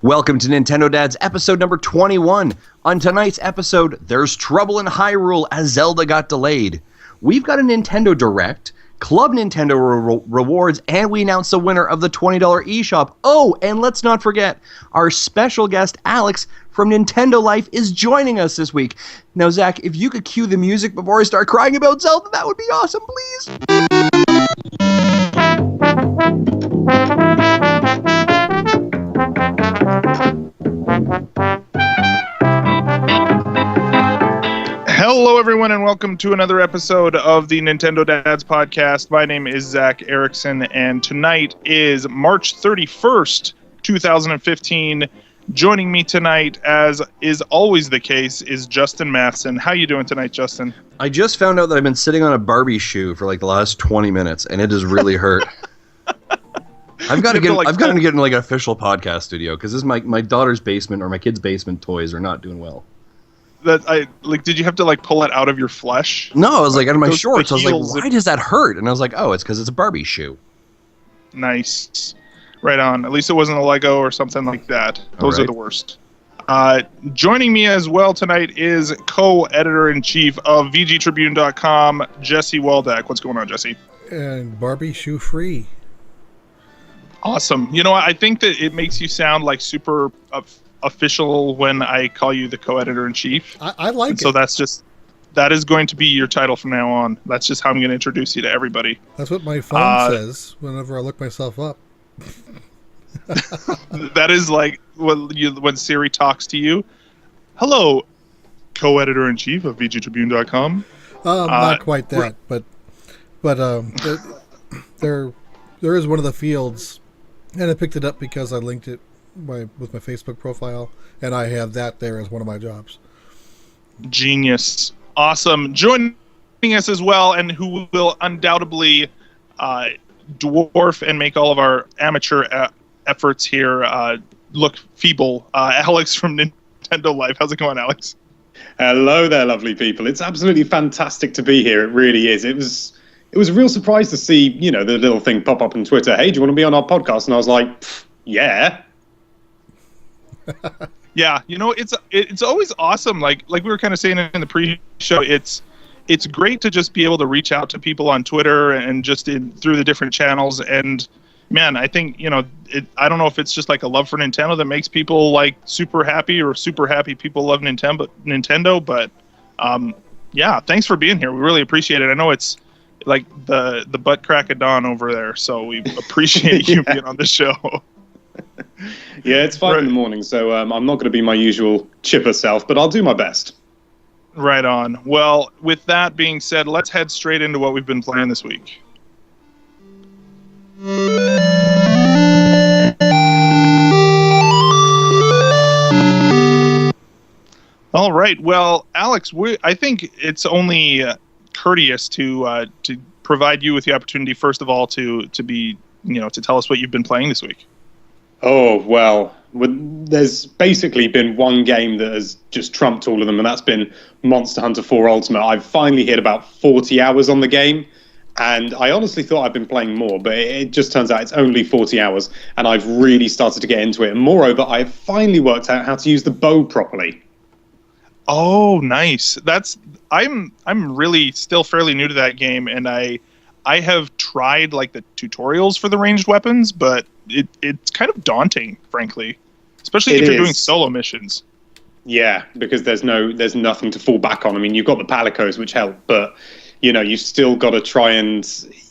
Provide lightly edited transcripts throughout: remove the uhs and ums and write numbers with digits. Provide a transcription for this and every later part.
Welcome to Nintendo Dads episode number 21. On tonight's episode, there's trouble in Hyrule as Zelda got delayed. We've got a Nintendo Direct, Club Nintendo rewards, and we announced the winner of the $20 eShop. Oh, and let's not forget, our special guest, Alex, from Nintendo Life is joining us this week. Now, Zach, if you could cue the music before I start crying about Zelda, that would be awesome, please. Hello, everyone, and welcome to another episode of the Nintendo Dads podcast. My name is Zach Erickson, and tonight is March 31st, 2015. Joining me tonight, as is always the case, is Justin Matheson. How you doing tonight, Justin? I just found out that I've been sitting on a Barbie shoe for like the last 20 minutes, and it has really hurt. I've got to get in like an official podcast studio because this is my daughter's basement or my kid's basement. Toys are not doing well. Did you have to pull it out of your flesh? No, I was out of my shorts. I was like, why does that hurt? And I was like, oh, it's because it's a Barbie shoe. Nice. Right on. At least it wasn't a Lego or something like that. Those are the worst. Joining me as well tonight is co-editor-in-chief of VGTribune.com, Jesse Waldeck. What's going on, Jesse? And Barbie shoe free. Awesome. You know, I think that it makes you sound like super official when I call you the co-editor-in-chief. I like it. So that is going to be your title from now on. That's just how I'm going to introduce you to everybody. That's what my phone says whenever I look myself up. That is like when Siri talks to you. Hello, co-editor-in-chief of VGTribune.com. Not quite that, but there is one of the fields, and I picked it up because I linked it with my Facebook profile, and I have that there as one of my jobs. Genius. Awesome. Joining us as well, and who will undoubtedly dwarf and make all of our amateur efforts here look feeble. Alex from Nintendo Life. How's it going, Alex? Hello there, lovely people. It's absolutely fantastic to be here. It really is. It was a real surprise to see, the little thing pop up on Twitter. Hey, do you want to be on our podcast? And I was like, yeah. Yeah, it's always awesome. Like we were kind of saying in the pre-show, it's great to just be able to reach out to people on Twitter and just through the different channels. And man, I think I don't know if it's just like a love for Nintendo that makes people like super happy or super happy people love Nintendo. But yeah, thanks for being here. We really appreciate it. I know it's like the butt crack of dawn over there, so we appreciate you being on the show. Yeah, it's 5 in the morning, so I'm not going to be my usual chipper self, but I'll do my best. Right on. Well, with that being said, let's head straight into what we've been playing this week. All right. Well, Alex, I think it's only courteous to provide you with the opportunity, first of all, to be to tell us what you've been playing this week. Oh, well, there's basically been one game that has just trumped all of them, and that's been Monster Hunter 4 Ultimate. I've finally hit about 40 hours on the game, and I honestly thought I'd been playing more, but it just turns out it's only 40 hours, and I've really started to get into it. And moreover, I've finally worked out how to use the bow properly. Oh, nice. I'm really still fairly new to that game, and I have tried like the tutorials for the ranged weapons, but it's kind of daunting, frankly, especially if you're doing solo missions. Yeah, because there's nothing to fall back on. I mean, you've got the palicos, which help, but you've still got to try and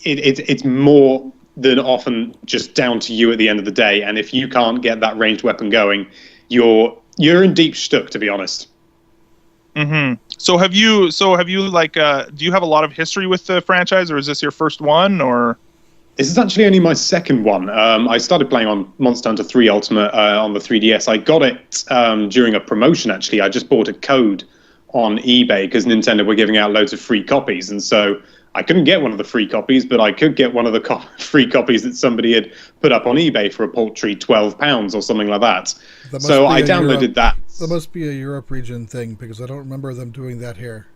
it's more than often just down to you at the end of the day. And if you can't get that ranged weapon going, you're in deep shtuck, to be honest. Mm-hmm. So have you do you have a lot of history with the franchise, or is this your first one, or? This is actually only my second one. I started playing on Monster Hunter 3 Ultimate on the 3DS. I got it during a promotion, actually. I just bought a code on eBay because Nintendo were giving out loads of free copies. And so I couldn't get one of the free copies, but I could get one of the free copies that somebody had put up on eBay for a paltry £12 or something like that. So I downloaded that. That must be a Europe region thing because I don't remember them doing that here.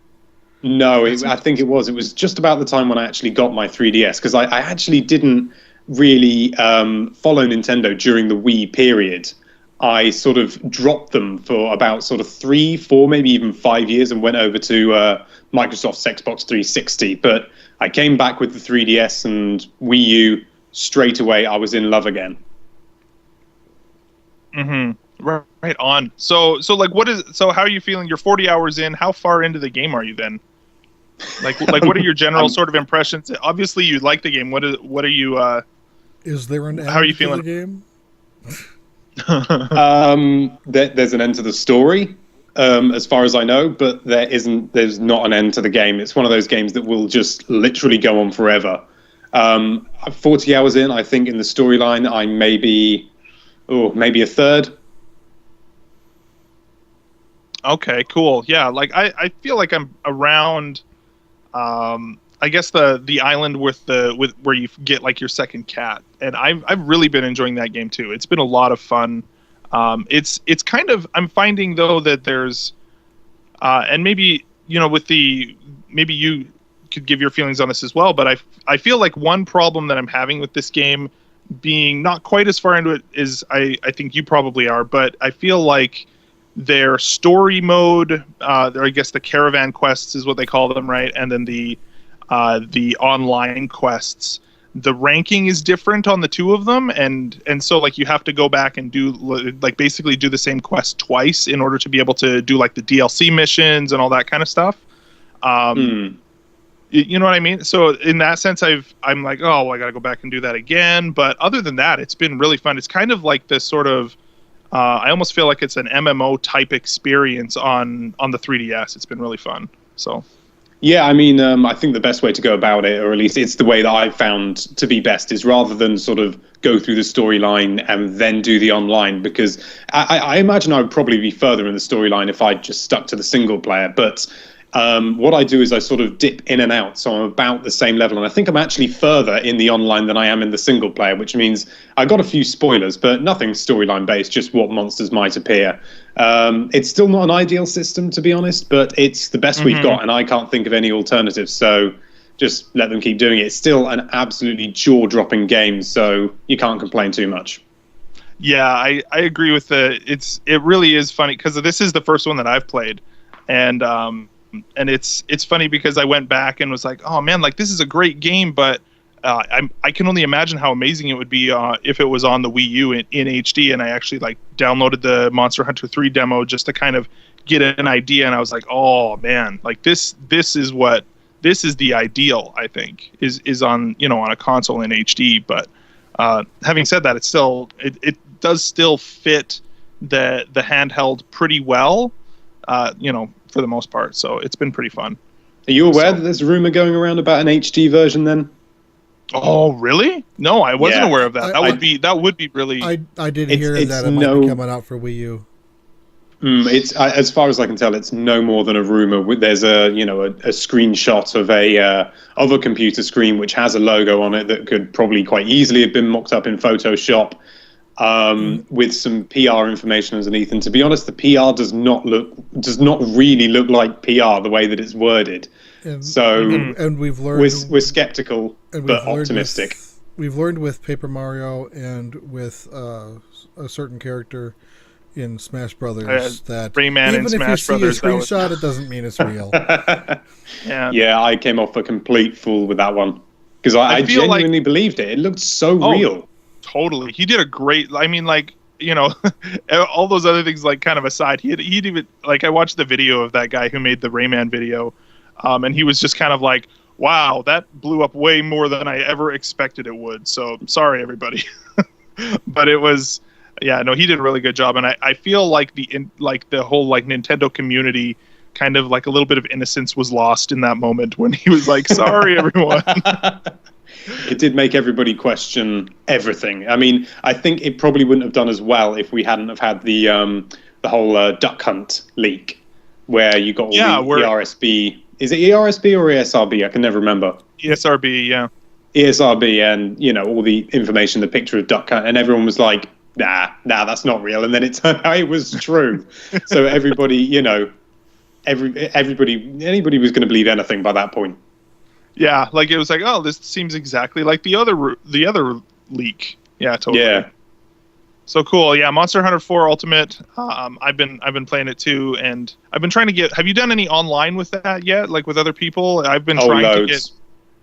No, I think it was. It was just about the time when I actually got my 3DS, because I actually didn't really follow Nintendo during the Wii period. I sort of dropped them for about sort of 3, 4, maybe even 5 years and went over to Microsoft's Xbox 360. But I came back with the 3DS and Wii U straight away. I was in love again. Right on. So like, how are you feeling? You're 40 hours in. How far into the game are you then? Like what are your general sort of impressions? Obviously, you like the game. What are you? Is there an end how are you to feeling? the game? There's an end to the story, as far as I know, but there's not an end to the game. It's one of those games that will just literally go on forever. 40 hours in, I think in the storyline, I maybe a third. Okay, cool. Yeah, like I feel like I'm around. I guess the island with where you get like your second cat, and I've really been enjoying that game too. It's been a lot of fun. It's kind of, I'm finding though that there's and maybe maybe you could give your feelings on this as well, but I feel like one problem that I'm having with this game, being not quite as far into it as I think you probably are, but I feel like their story mode, I guess the caravan quests is what they call them, right? And then the online quests, the ranking is different on the two of them, and so like you have to go back and do like basically do the same quest twice in order to be able to do like the DLC missions and all that kind of stuff. You know what I mean? So in that sense, I'm like, oh, well, I got to go back and do that again. But other than that, it's been really fun. It's kind of like this sort of, I almost feel like it's an MMO type experience on the 3DS. It's been really fun. So. Yeah, I mean, I think the best way to go about it, or at least it's the way that I've found to be best, is rather than sort of go through the storyline and then do the online, because I imagine I would probably be further in the storyline if I just stuck to the single player. But what I do is I sort of dip in and out, so I'm about the same level. And I think I'm actually further in the online than I am in the single player, which means I got a few spoilers, but nothing storyline based, just what monsters might appear. It's still not an ideal system, to be honest, but it's the best we've got, and I can't think of any alternatives. So just let them keep doing it. It's still an absolutely jaw-dropping game, so you can't complain too much. Yeah, I agree with it really is funny, because this is the first one that I've played, and it's funny because I went back and was like, oh man, like this is a great game, but I can only imagine how amazing it would be if it was on the Wii U in HD. And I actually like downloaded the Monster Hunter 3 demo just to kind of get an idea, and I was like, oh man, like this is the ideal, I think, is on on a console in HD. But having said that, it does still fit the handheld pretty well, for the most part. So it's been pretty fun. Are you aware that there's a rumor going around about an HD version then? Oh, really? No, I wasn't aware of that. That would be really. I did hear that it might be coming out for Wii U. It's as far as I can tell, it's no more than a rumor. There's a screenshot of a computer screen which has a logo on it that could probably quite easily have been mocked up in Photoshop, with some PR information underneath. And to be honest, the PR does not really look like PR the way that it's worded. And we've learned we're skeptical but optimistic. We've learned with Paper Mario and with a certain character in Smash Brothers that Rayman even in Smash Brothers, if you see a screenshot, it doesn't mean it's real. Yeah, I came off a complete fool with that one because I genuinely believed it. It looked so real. Totally, he did a great. I mean, like all those other things, like kind of aside, he'd even like I watched the video of that guy who made the Rayman video, and he was just kind of like, wow, that blew up way more than I ever expected it would. So sorry, everybody. But it was, yeah, no, he did a really good job. And I feel like the whole like Nintendo community kind of like a little bit of innocence was lost in that moment when he was like, sorry, everyone. It did make everybody question everything. I mean, I think it probably wouldn't have done as well if we hadn't have had the whole Duck Hunt leak where you got all the ERSB. Is it ERSB or ESRB? I can never remember. ESRB, yeah. ESRB, and all the information, the picture of Duck Hunt, and everyone was like, nah, that's not real. And then it turned out it was true. So everybody, anybody was going to believe anything by that point. Yeah, like it was like, oh, this seems exactly like the other leak. Yeah, totally. So cool. Yeah, Monster Hunter 4 Ultimate. I've been playing it too, and I've been trying to get. Have you done any online with that yet? Like with other people? I've been trying loads. to get.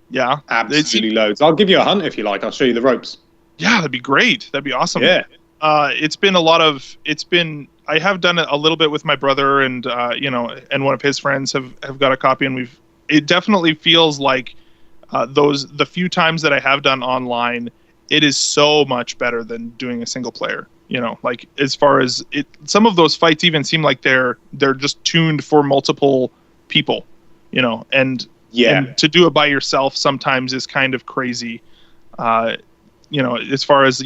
Yeah, Absolutely loads. I'll give you a hunt if you like. I'll show you the ropes. Yeah, that'd be great. That'd be awesome. Yeah. It's been a lot of. It's been. I have done it a little bit with my brother, and and one of his friends have got a copy, and we've. It definitely feels like the few times that I have done online, it is so much better than doing a single player. Like as far as it, some of those fights even seem like they're just tuned for multiple people. And to do it by yourself sometimes is kind of crazy. As far as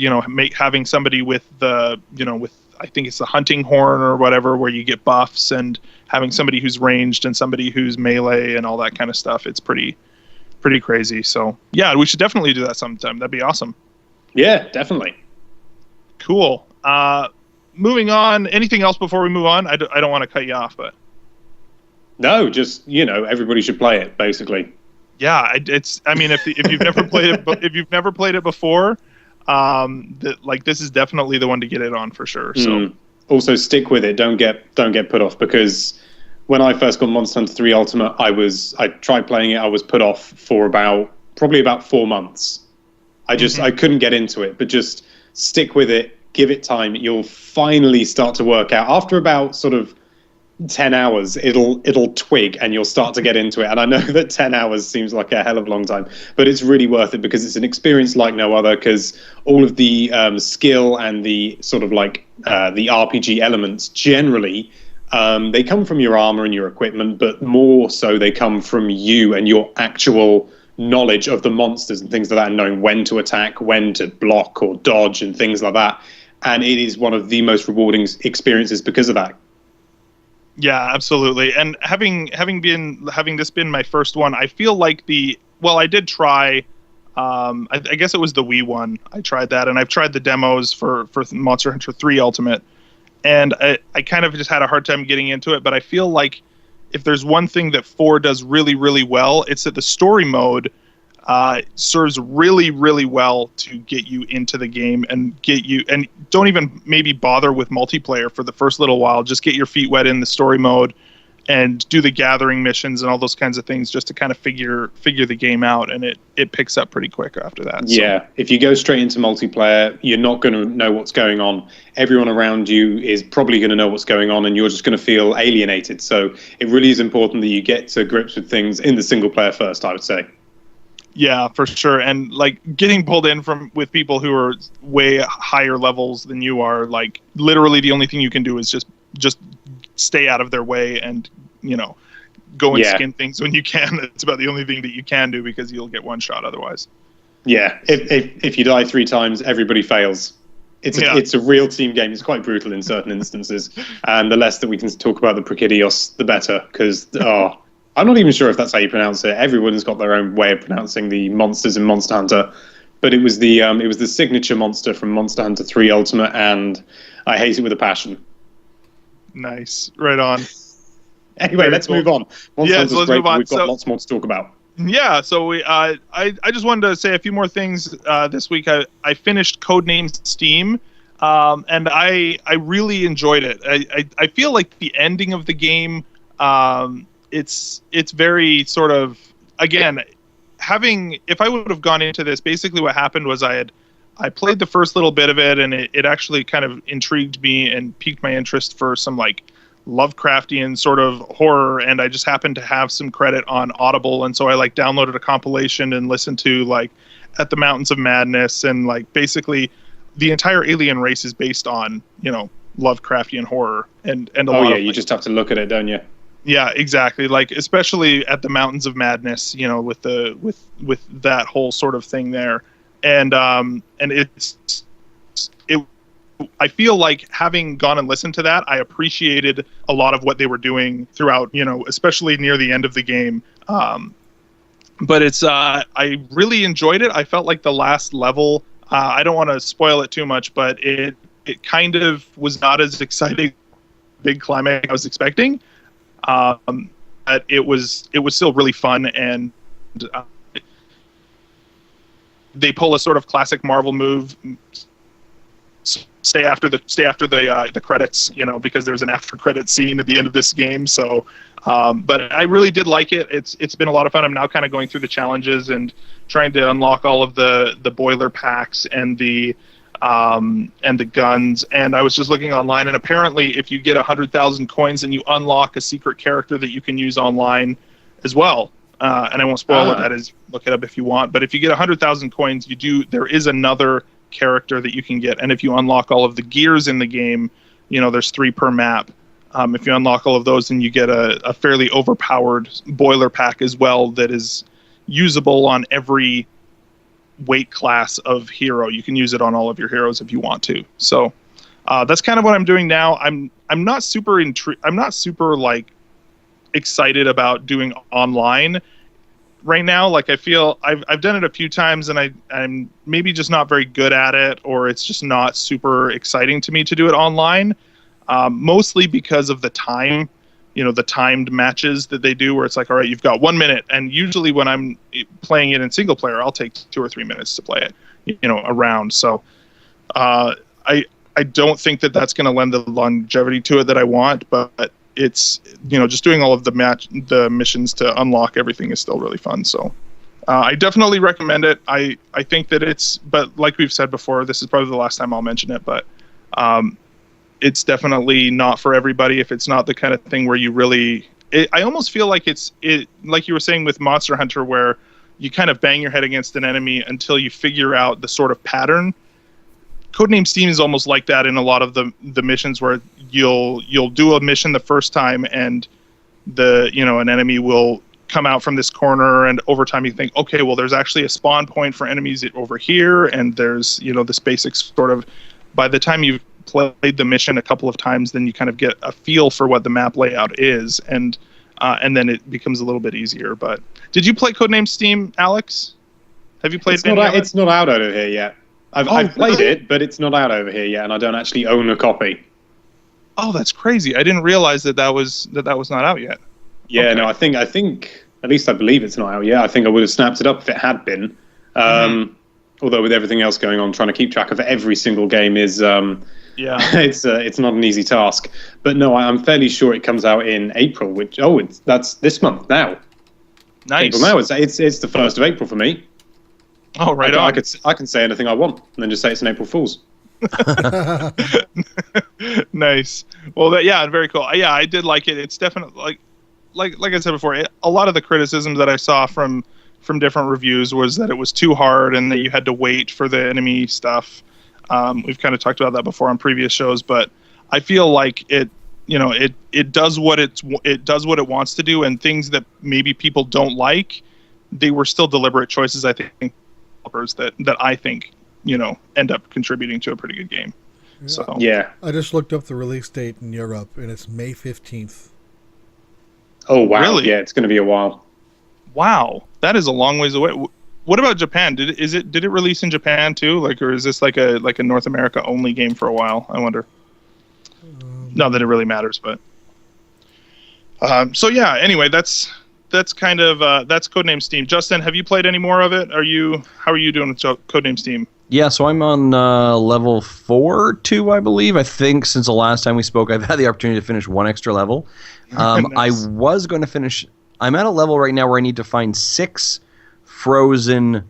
having somebody with with I think it's the hunting horn or whatever, where you get buffs, and having somebody who's ranged and somebody who's melee and all that kind of stuff. It's pretty crazy. So yeah, we should definitely do that sometime. That'd be awesome. Yeah, definitely. Cool. Moving on. Anything else before we move on? I don't want to cut you off, but no, just everybody should play it basically. Yeah, it's. I mean, if you've never played it, if you've never played it before, this is definitely the one to get it on for sure. So also stick with it. Don't get put off, because when I first got Monster Hunter 3 Ultimate, I tried playing it. I was put off for probably about 4 months. I couldn't get into it, but just stick with it. Give it time. You'll finally start to work out after about sort of 10 hours. It'll twig and you'll start to get into it. And I know that 10 hours seems like a hell of a long time, but it's really worth it, because it's an experience like no other, because all of the skill and the sort of like the RPG elements generally, they come from your armor and your equipment, but more so they come from you and your actual knowledge of the monsters and things like that, and knowing when to attack, when to block or dodge and things like that. And it is one of the most rewarding experiences because of that. Yeah, absolutely. And having this been my first one, I feel like I did try. I guess it was the Wii one. I tried that, and I've tried the demos for Monster Hunter 3 Ultimate, and I kind of just had a hard time getting into it. But I feel like if there's one thing that 4 does really, really well, it's that the story mode serves really, really well to get you into the game and don't even maybe bother with multiplayer for the first little while. Just get your feet wet in the story mode and do the gathering missions and all those kinds of things, just to kind of figure the game out, and it picks up pretty quick after that. Yeah, so if you go straight into multiplayer, you're not going to know what's going on. Everyone around you is probably going to know what's going on, and you're just going to feel alienated. So it really is important that you get to grips with things in the single player first, I would say. Yeah, for sure. And like getting pulled in with people who are way higher levels than you are, like literally the only thing you can do is just stay out of their way and, go and skin things when you can. It's about the only thing that you can do, because you'll get one shot otherwise. Yeah. If you die 3 times, everybody fails. It's a real team game. It's quite brutal in certain instances. And the less that we can talk about the Prakidios, the better, because, I'm not even sure if that's how you pronounce it. Everyone's got their own way of pronouncing the monsters in Monster Hunter, but it was the signature monster from Monster Hunter 3 Ultimate, and I hate it with a passion. Nice, right on. Anyway, Very let's cool. move on. Monster Hunter's let's great, move on. We've got lots more to talk about. Yeah, so I just wanted to say a few more things this week. I finished Codename Steam, and I really enjoyed it. I feel like the ending of the game. It's very sort of, again, if I would have gone into this, basically what happened was I played the first little bit of it, and it actually kind of intrigued me and piqued my interest for some like Lovecraftian sort of horror, and I just happened to have some credit on Audible, and so I like downloaded a compilation and listened to like At the Mountains of Madness, and like basically the entire alien race is based on Lovecraftian horror, and a lot of, you just have to look at it, don't you? Yeah, exactly. Like especially At the Mountains of Madness, with that whole sort of thing there, and I feel like having gone and listened to that, I appreciated a lot of what they were doing throughout, especially near the end of the game. But it's I really enjoyed it. I felt like the last level, I don't want to spoil it too much, but it kind of was not as exciting, big climax I was expecting. But it was still really fun, and they pull a sort of classic Marvel move, stay after the credits, because there's an after credit scene at the end of this game. So, but I really did like it. It's been a lot of fun. I'm now kind of going through the challenges and trying to unlock all of the boiler packs and the guns. And I was just looking online, and apparently, if you get 100,000 coins, then you unlock a secret character that you can use online as well. And I won't spoil what that is. Look it up if you want. But if you get 100,000 coins, there is another character that you can get. And if you unlock all of the gears in the game, there's 3 per map. If you unlock all of those, then you get a fairly overpowered boiler pack as well that is usable on every weight class of hero. You can use it on all of your heroes if you want to. So that's kind of what I'm doing now. I'm not super excited about doing online right now. Like, I feel I've done it a few times, and I'm maybe just not very good at it, or it's just not super exciting to me to do it online, mostly because of the time, the timed matches that they do, where it's like, all right, you've got 1 minute, and usually when I'm playing it in single player, I'll take 2 or 3 minutes to play it, around. So I don't think that that's going to lend the longevity to it that I want, but it's, just doing all of the missions to unlock everything is still really fun. So I definitely recommend it. I think that but like we've said before, this is probably the last time I'll mention it, but it's definitely not for everybody if it's not the kind of thing where you really... I almost feel like it's like you were saying with Monster Hunter, where you kind of bang your head against an enemy until you figure out the sort of pattern. Codename Steam is almost like that in a lot of the missions, where you'll do a mission the first time, and an enemy will come out from this corner, and over time you think, okay, well, there's actually a spawn point for enemies over here, and there's this basic sort of... By the time you've played the mission a couple of times, then you kind of get a feel for what the map layout is, and then it becomes a little bit easier. But did you play Codename Steam, Alex? Have you played it? It's not out over here yet. I've played it, but it's not out over here yet, and I don't actually own a copy. Oh, that's crazy! I didn't realize that was not out yet. Yeah, okay. No, I think at least I believe it's not out yet. I think I would have snapped it up if it had been. Although with everything else going on, trying to keep track of every single game is it's not an easy task. But no, I'm fairly sure it comes out in April. That's this month now. Nice. April now. It's the 1st of April for me. Oh, right on. I can say anything I want and then just say it's an April Fool's. Nice. Well, very cool. Yeah, I did like it. It's definitely like I said before. A lot of the criticisms that I saw from different reviews was that it was too hard and that you had to wait for the enemy stuff. We've kind of talked about that before on previous shows, but I feel like it does what it wants to do, and things that maybe people don't like, they were still deliberate choices, I think, that I think end up contributing to a pretty good game. Yeah. So yeah, I just looked up the release date in Europe, and it's May 15th. Oh wow! Really? Yeah, it's going to be a while. Wow, that is a long ways away. What about Japan? Did it release in Japan too? Or is this like a North America only game for a while? I wonder. Not that it really matters, but so yeah. Anyway, that's kind of that's Codename Steam. Justin, have you played any more of it? How are you doing with Codename Steam? Yeah, so I'm on level 4, I believe. I think since the last time we spoke, I've had the opportunity to finish one extra level. Nice. I was going to finish... I'm at a level right now where I need to find 6 frozen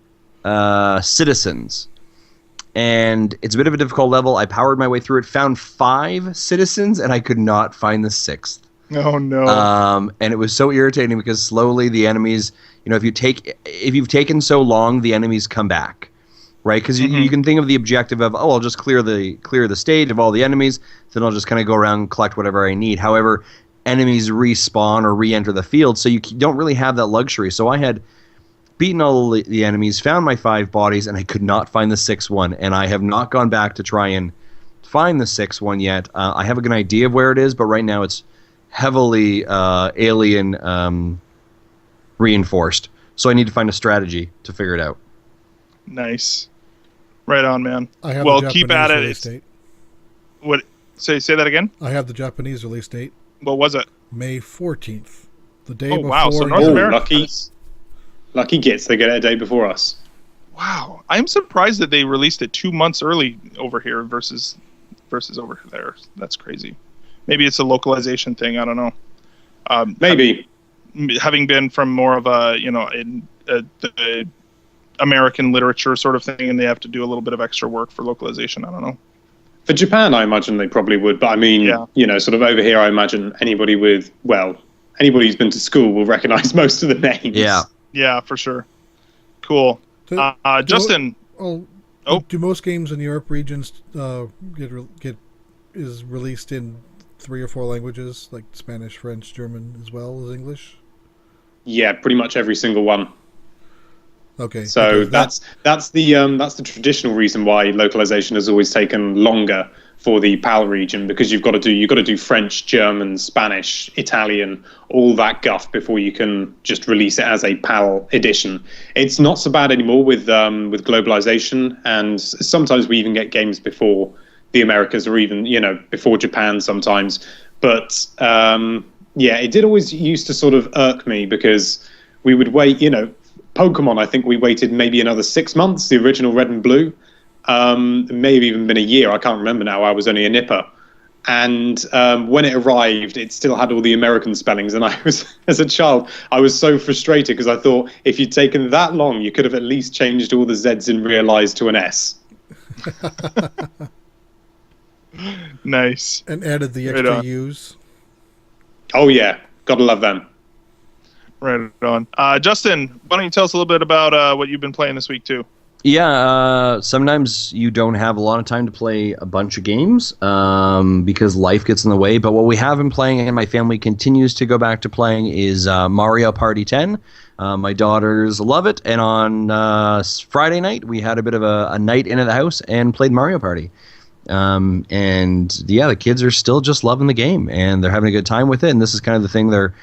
citizens. And it's a bit of a difficult level. I powered my way through it, found 5 citizens, and I could not find the 6th. Oh no! And it was so irritating because slowly the enemies, if you've taken so long, the enemies come back, right? Because you can think of the objective of, I'll just clear the stage of all the enemies, then I'll just kind of go around and collect whatever I need. However, enemies respawn or re-enter the field, so you don't really have that luxury. So I had beaten all the enemies, found my 5 bodies, and I could not find the 6th one, and I have not gone back to try and find the 6th one yet. I have a good idea of where it is, but right now it's heavily alien reinforced, so I need to find a strategy to figure it out. Nice, right on, man. Well, keep at it. Date. What? Say that again. I have the Japanese release date. What was it? May 14th, the day Oh before. wow! So North America. Lucky gits, they get it a day before us. Wow, I'm surprised that they released it 2 months early over here versus over there. That's crazy. Maybe it's a localization thing. I don't know. Maybe. Having been from more of a the American literature sort of thing, and they have to do a little bit of extra work for localization. I don't know. For Japan, I imagine they probably would, but I mean, sort of over here, I imagine anybody who's been to school will recognize most of the names. Yeah, for sure. Cool. Justin. Do most games in the Europe regions is released in 3 or 4 languages, like Spanish, French, German, as well as English? Yeah, pretty much every single one. Okay. So that's the traditional reason why localization has always taken longer for the PAL region, because you've got to do French, German, Spanish, Italian, all that guff before you can just release it as a PAL edition. It's not so bad anymore with globalization, and sometimes we even get games before the Americas, or even before Japan sometimes. But it did always used to sort of irk me, because we would wait. Pokemon, I think we waited maybe another 6 months, the original Red and Blue. It may have even been a year. I can't remember now. I was only a nipper. And when it arrived, it still had all the American spellings. And as a child, I was so frustrated, because I thought if you'd taken that long, you could have at least changed all the Z's in Realize to an S. Nice. And added the extra U's. Oh, yeah. Gotta love them. Right on. Justin, why don't you tell us a little bit about what you've been playing this week, too? Yeah, sometimes you don't have a lot of time to play a bunch of games because life gets in the way. But what we have been playing, and my family continues to go back to playing, is Mario Party 10. My daughters love it. And on Friday night, we had a bit of a night into the house and played Mario Party. The kids are still just loving the game, and they're having a good time with it. And this is kind of the thing they're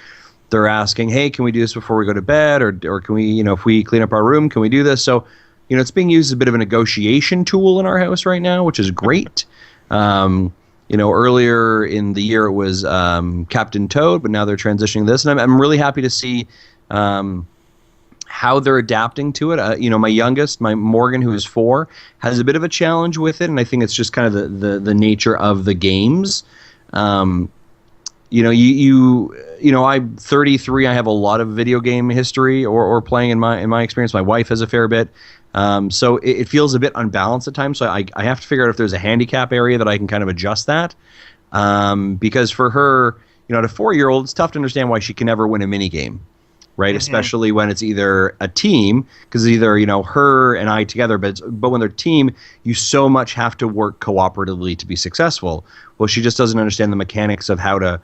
asking, hey, can we do this before we go to bed? Or can we, if we clean up our room, can we do this? So, it's being used as a bit of a negotiation tool in our house right now, which is great. Earlier in the year it was Captain Toad, but now they're transitioning this. And I'm really happy to see how they're adapting to it. My youngest, my Morgan, who is 4, has a bit of a challenge with it. And I think it's just kind of the nature of the games. I'm 33. I have a lot of video game history or playing in my experience. My wife has a fair bit. So it feels a bit unbalanced at times. So I have to figure out if there's a handicap area that I can kind of adjust that. Because for her, at a 4-year-old, it's tough to understand why she can never win a mini game, right? Mm-hmm. Especially when it's either a team, because either, her and I together, but when they're a team, you so much have to work cooperatively to be successful. Well, she just doesn't understand the mechanics of how to,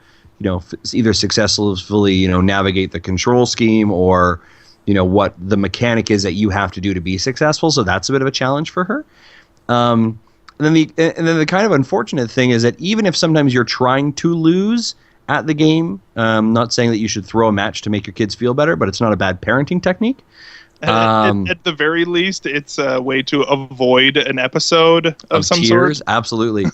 either successfully, navigate the control scheme, or, what the mechanic is that you have to do to be successful. So that's a bit of a challenge for her. And then the kind of unfortunate thing is that even if sometimes you're trying to lose at the game, not saying that you should throw a match to make your kids feel better, but it's not a bad parenting technique. At the very least, it's a way to avoid an episode of some tears, sort. Absolutely.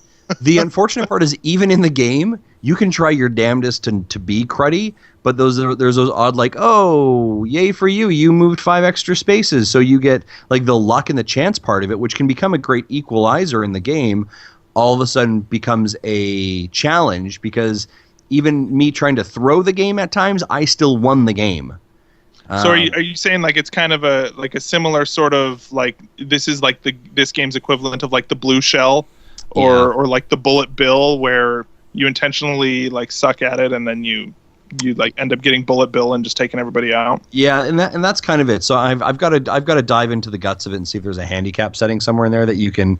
The unfortunate part is, even in the game, you can try your damnedest to be cruddy, but there's those odd, like, oh, yay for you, you moved 5 extra spaces, so you get like the luck and the chance part of it, which can become a great equalizer in the game, all of a sudden becomes a challenge, because even me trying to throw the game at times, I still won the game. So are you saying like it's kind of a similar sort of like, this is like this game's equivalent of like the blue shell? Or like the bullet bill, where you intentionally like suck at it, and then you like end up getting bullet bill and just taking everybody out. Yeah, and that's kind of it. So I've got to dive into the guts of it and see if there's a handicap setting somewhere in there that you can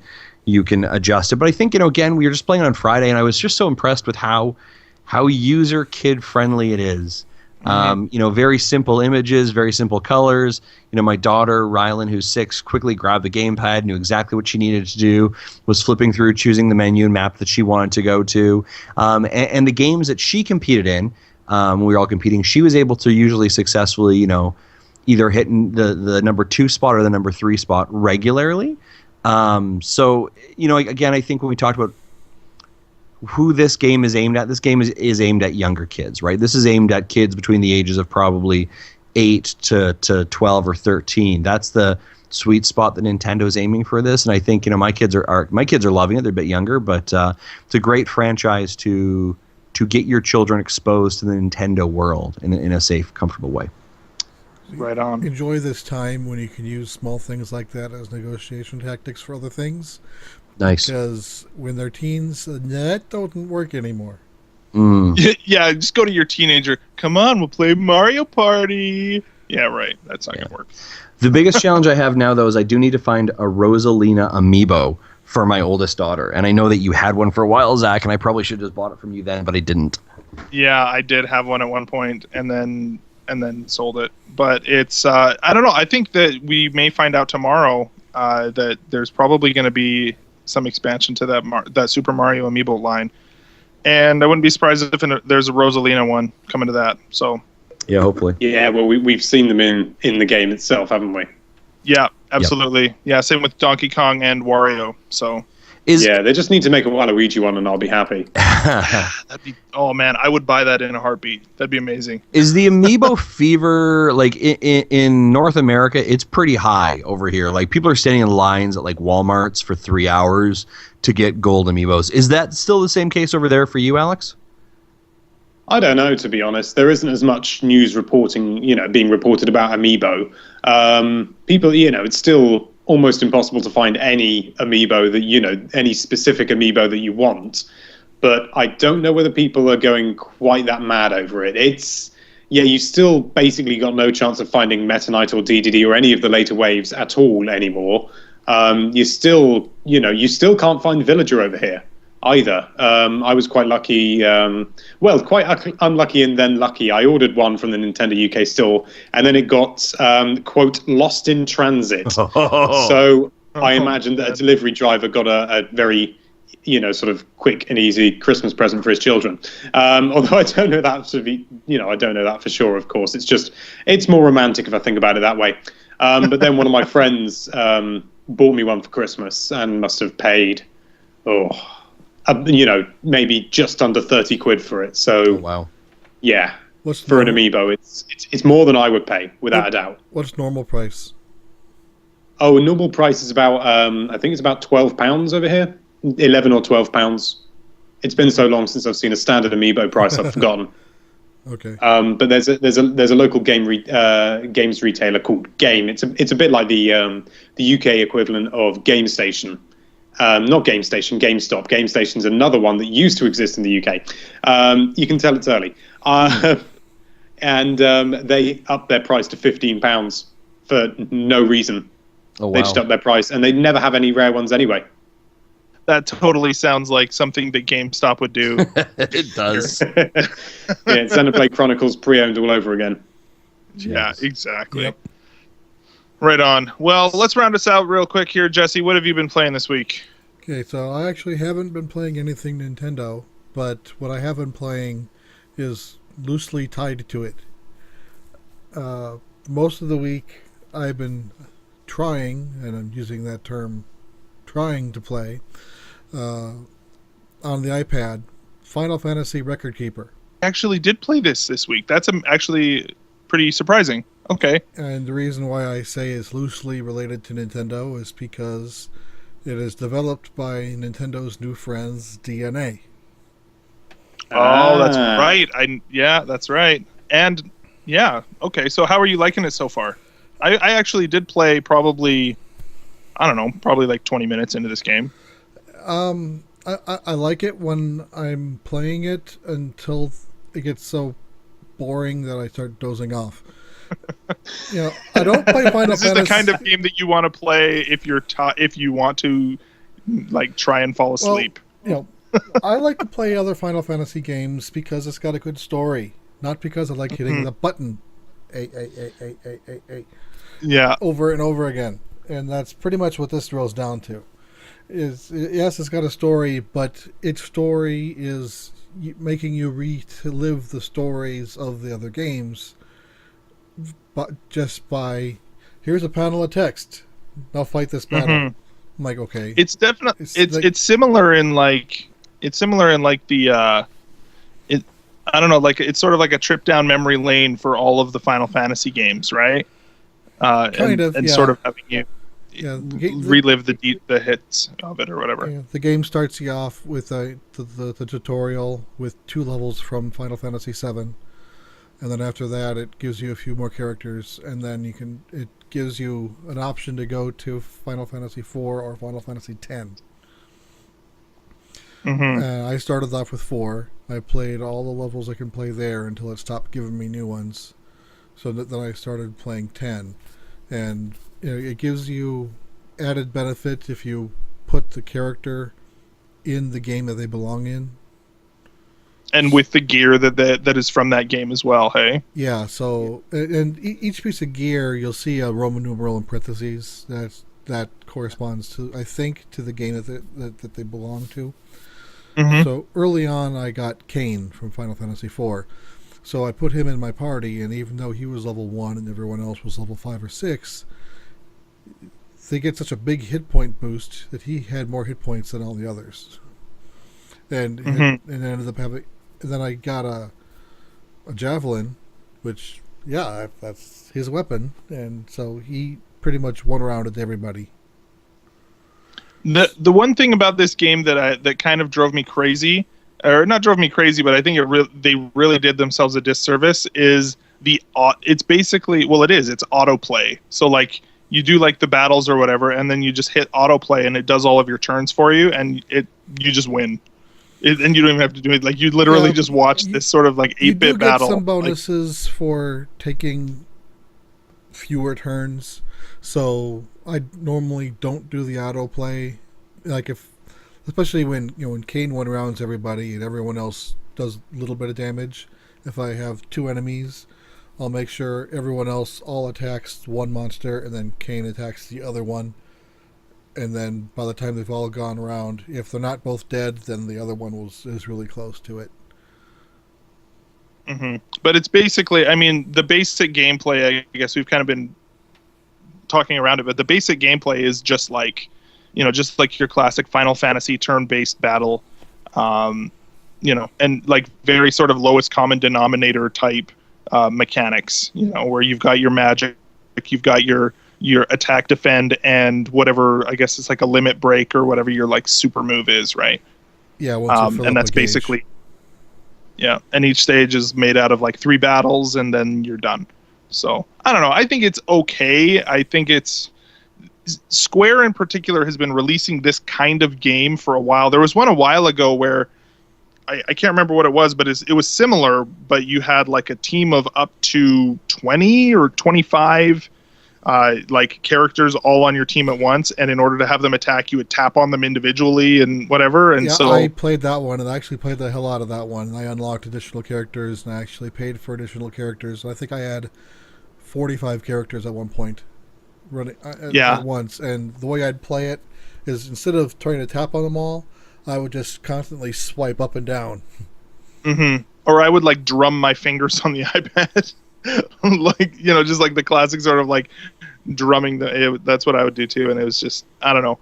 adjust it. But I think, again, we were just playing on Friday, and I was just so impressed with how user kid friendly it is. Very simple images, very simple colors. My daughter, Rylan, who's 6, quickly grabbed the gamepad, knew exactly what she needed to do, was flipping through, choosing the menu and map that she wanted to go to. And the games that she competed in, we were all competing, she was able to usually successfully, either hit the number 2 spot or the number 3 spot regularly. So, again, I think when we talked about who this game is aimed at, this game is aimed at younger kids, right? This is aimed at kids between the ages of probably 8 to 12 or 13. That's the sweet spot that Nintendo's aiming for this, and I think my kids are loving it. They're a bit younger, but it's a great franchise to get your children exposed to the Nintendo world in a safe, comfortable way. Right on. Enjoy this time when you can use small things like that as negotiation tactics for other things. Nice. Because when they're teens, that doesn't work anymore. Yeah, just go to your teenager. Come on, we'll play Mario Party. Yeah, right. That's not going to work. The biggest challenge I have now, though, is I do need to find a Rosalina amiibo for my oldest daughter. And I know that you had one for a while, Zach, and I probably should have just bought it from you then, but I didn't. Yeah, I did have one at one point, and then sold it. But it's I don't know. I think that we may find out tomorrow that there's probably going to be some expansion to that Super Mario amiibo line, and I wouldn't be surprised if there's a Rosalina one coming to that. So yeah, hopefully. Yeah, well, we've seen them in the game itself, haven't we? Yeah, absolutely. Yep. Yeah, same with Donkey Kong and Wario. So they just need to make a Waluigi one, and I'll be happy. Oh man, I would buy that in a heartbeat. That'd be amazing. Is the amiibo fever like in North America? It's pretty high over here. Like people are standing in lines at like Walmarts for 3 hours to get gold amiibos. Is that still the same case over there for you, Alex? I don't know, to be honest. There isn't as much news reporting, being reported about amiibo. People, it's still almost impossible to find any amiibo that, any specific amiibo that you want. But I don't know whether people are going quite that mad over it. You still basically got no chance of finding Meta Knight or DDD or any of the later waves at all anymore. You still can't find Villager over here either. I was quite lucky, quite unlucky and then lucky. I ordered one from the Nintendo UK store, and then it got, quote, lost in transit. So I imagine that a delivery driver got a very, sort of quick and easy Christmas present for his children. Although I don't know that to be, I don't know that for sure, of course. It's more romantic if I think about it that way. But then one of my friends bought me one for Christmas and must have paid, maybe just under 30 quid for it. So, wow. Yeah, for an amiibo, it's more than I would pay, without a doubt. What's normal price? Oh, normal price is about, I think it's about £12 over here. 11 or £12. It's been so long since I've seen a standard amiibo price, I've forgotten. Okay. But there's a local games retailer called Game. It's a bit like the UK equivalent of GameStation. Not GameStation, GameStop. GameStation's another one that used to exist in the UK. You can tell it's early. And they upped their price to £15 for no reason. Oh, wow. They just upped their price, and they never have any rare ones anyway. That totally sounds like something that GameStop would do. It does. Yeah, Xenoblade Chronicles pre-owned all over again. Yeah, exactly. Yep. Right on. Well, let's round us out real quick here. Jesse, what have you been playing this week? Okay, so I actually haven't been playing anything Nintendo, but what I have been playing is loosely tied to it. Most of the week I've been trying, and I'm using that term, trying to play on the iPad, Final Fantasy Record Keeper. I actually did play this week. That's actually pretty surprising. Okay. And the reason why I say it's loosely related to Nintendo is because it is developed by Nintendo's new friends, DNA. Oh, that's right. That's right. And yeah, okay. So how are you liking it so far? I actually did play probably like 20 minutes into this game. I like it when I'm playing it until it gets so boring that I start dozing off. I don't play Final Fantasy. This is the kind of game that you want to play if you want to like try and fall asleep. Well, I like to play other Final Fantasy games because it's got a good story, not because I like hitting the button over and over again. And that's pretty much what this drills down to. Yes, it's got a story, but its story is making you relive the stories of the other games, but just by, here's a panel of text, now fight this battle. I'm like, okay. It's definitely it's similar in like the I don't know, like it's sort of like a trip down memory lane for all of the Final Fantasy games, right? Kind of, and yeah. sort of having you Yeah, relive the hits of it or whatever. yeah, the game starts you off with the tutorial with 2 levels from Final Fantasy VII, and then after that it gives you a few more characters, and then it gives you an option to go to Final Fantasy IV or Final Fantasy X. I started off with 4. I played all the levels I can play there until it stopped giving me new ones. So then I started playing 10. And it gives you added benefit if you put the character in the game that they belong in. And with the gear that is from that game as well, hey? Yeah, so, and each piece of gear, you'll see a Roman numeral in parentheses. That corresponds to, I think, to the game that they belong to. So early on, I got Kain from Final Fantasy IV. So I put him in my party, and even though he was level 1 and everyone else was level 5 or 6, they get such a big hit point boost that he had more hit points than all the others. And ended up having... And then I got a javelin, which, yeah, that's his weapon. And so he pretty much one-rounded everybody. The one thing about this game that kind of drove me crazy, or not drove me crazy, but I think they really did themselves a disservice, is it's basically, well, it's autoplay. So like you do like the battles or whatever, and then you just hit autoplay and it does all of your turns for you, and you just win. And you don't even have to do it. Like you literally just watch this sort of like 8-bit battle. You do get some bonuses for taking fewer turns. So I normally don't do the autoplay, like especially when Kain one rounds everybody and everyone else does a little bit of damage. If I have 2 enemies, I'll make sure everyone else all attacks one monster and then Kain attacks the other one. And then by the time they've all gone around, if they're not both dead, then the other one is really close to it. But it's basically, I mean, the basic gameplay, I guess we've kind of been talking around it, but the basic gameplay is just like your classic Final Fantasy turn-based battle, and like very sort of lowest common denominator type mechanics, where you've got your magic, you've got your attack, defend, and whatever, I guess it's like a limit break or whatever your like super move is, right? Yeah, and that's basically, yeah, and each stage is made out of like 3 battles and then you're done. So I don't know. I think it's okay. I think Square in particular has been releasing this kind of game for a while. There was one a while ago where I can't remember what it was, but it was similar, but you had like a team of up to 20 or 25 like characters all on your team at once, and in order to have them attack, you would tap on them individually and whatever. And so I played that one, and I actually played the hell out of that one. And I unlocked additional characters, and I actually paid for additional characters. I think I had 45 characters at one point running at once. And the way I'd play it is, instead of trying to tap on them all, I would just constantly swipe up and down. Or I would like drum my fingers on the iPad. Like, just like the classic sort of like drumming. That's what I would do too. And it was just, I don't know.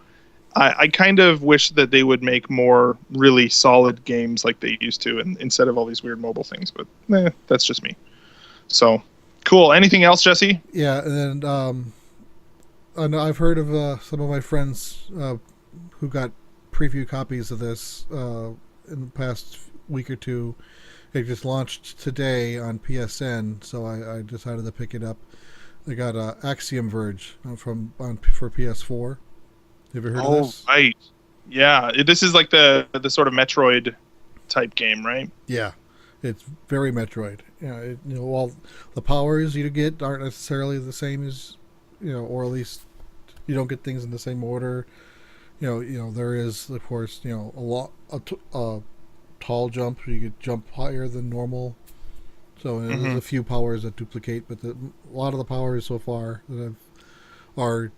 I kind of wish that they would make more really solid games like they used to, and instead of all these weird mobile things. But that's just me. So cool. Anything else, Jesse? Yeah, and I know I've heard of some of my friends who got preview copies of this in the past week or two. It just launched today on PSN, so I decided to pick it up. They got Axiom Verge for PS4. Have you heard of this? Oh, right. Yeah, this is like the sort of Metroid type game, right? Yeah, it's very Metroid. Yeah, all the powers you get aren't necessarily the same as, or at least you don't get things in the same order. There is, of course, a tall jump. You could jump higher than normal. So there's a few powers that duplicate, but a lot of the powers so far are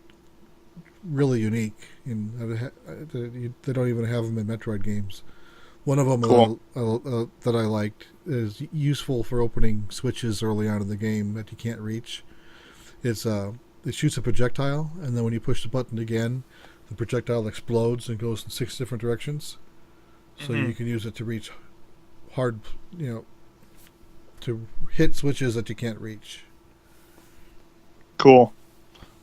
really unique. They don't even have them in Metroid games. One of them that I liked is useful for opening switches early on in the game that you can't reach. It shoots a projectile, and then when you push the button again, the projectile explodes and goes in 6 different directions. So you can use it to reach hard, to hit switches that you can't reach. Cool.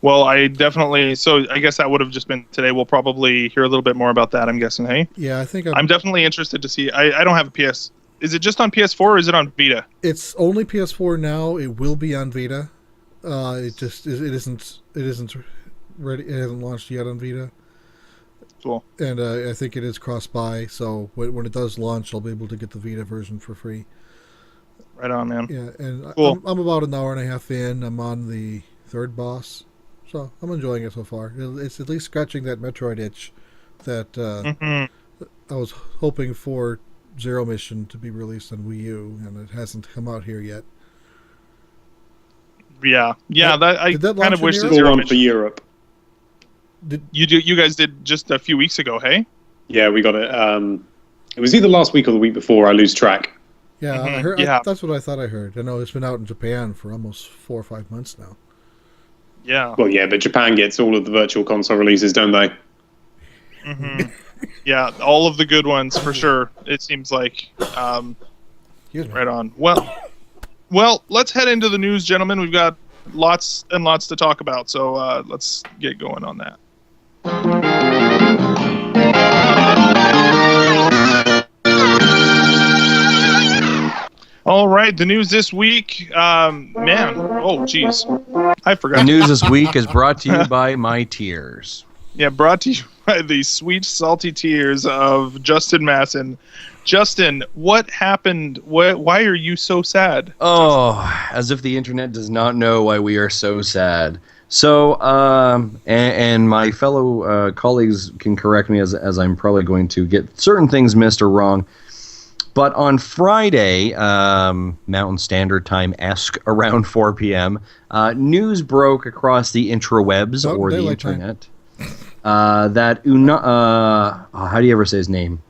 Well, I definitely. So I guess that would have just been today. We'll probably hear a little bit more about that. I'm guessing. Hey. Yeah, I think I'm definitely interested to see. I don't have a PS. Is it just on PS4 or is it on Vita? It's only PS4 now. It will be on Vita. It isn't ready. It hasn't launched yet on Vita. Cool. And I think it is cross-buy. So when it does launch, I'll be able to get the Vita version for free. Right on, man. Yeah, and Cool. I'm about an hour and a half in. I'm on the third boss, so I'm enjoying it so far. It's at least scratching that Metroid itch that I was hoping for Zero Mission to be released on Wii U, and it hasn't come out here yet. Yeah. I did that kind launch of in wish that Europe? Zero All on for Mission. Europe. You guys did just a few weeks ago, hey? Yeah, we got it. It was either last week or the week before. I lose track. Yeah, I Mhm, heard. yeah. That's what I thought I heard. I know it's been out in Japan for almost 4 or 5 months now. Yeah. Well, yeah, but Japan gets all of the virtual console releases, don't they? Yeah, all of the good ones for sure. It seems like. Excuse me. Right on. Well, let's head into the news, gentlemen. We've got lots and lots to talk about, so let's get going on that. All right, the news this week, man. Oh, geez, I forgot. The news this week is brought to you by My Tears. Yeah, brought to you by the sweet, salty tears of Justin Masson. Justin, what happened? Why are you so sad? Oh, as if the internet does not know why we are so sad. So, and my fellow colleagues can correct me as I'm probably going to get certain things missed or wrong. But on Friday, Mountain Standard Time-esque, around 4 p.m., news broke across the intraWebs, or the internet, that how do you ever say his name?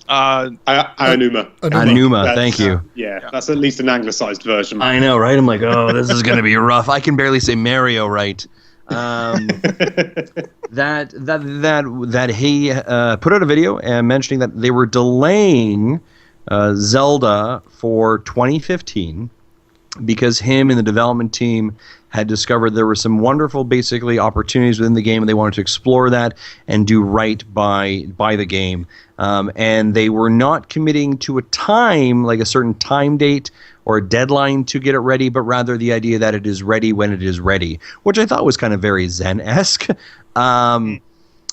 Aonuma. Aonuma, thank you. Yeah, that's at least an anglicized version. I know, right? I'm like, oh, this is going to be rough. I can barely say Mario right. That he put out a video mentioning that they were delaying Zelda for 2015 because him and the development team had discovered there were some wonderful, basically, opportunities within the game, and they wanted to explore that and do right by the game. And they were not committing to a time, like a certain time date or a deadline to get it ready, but rather the idea that it is ready when it is ready, which I thought was kind of very Zen-esque.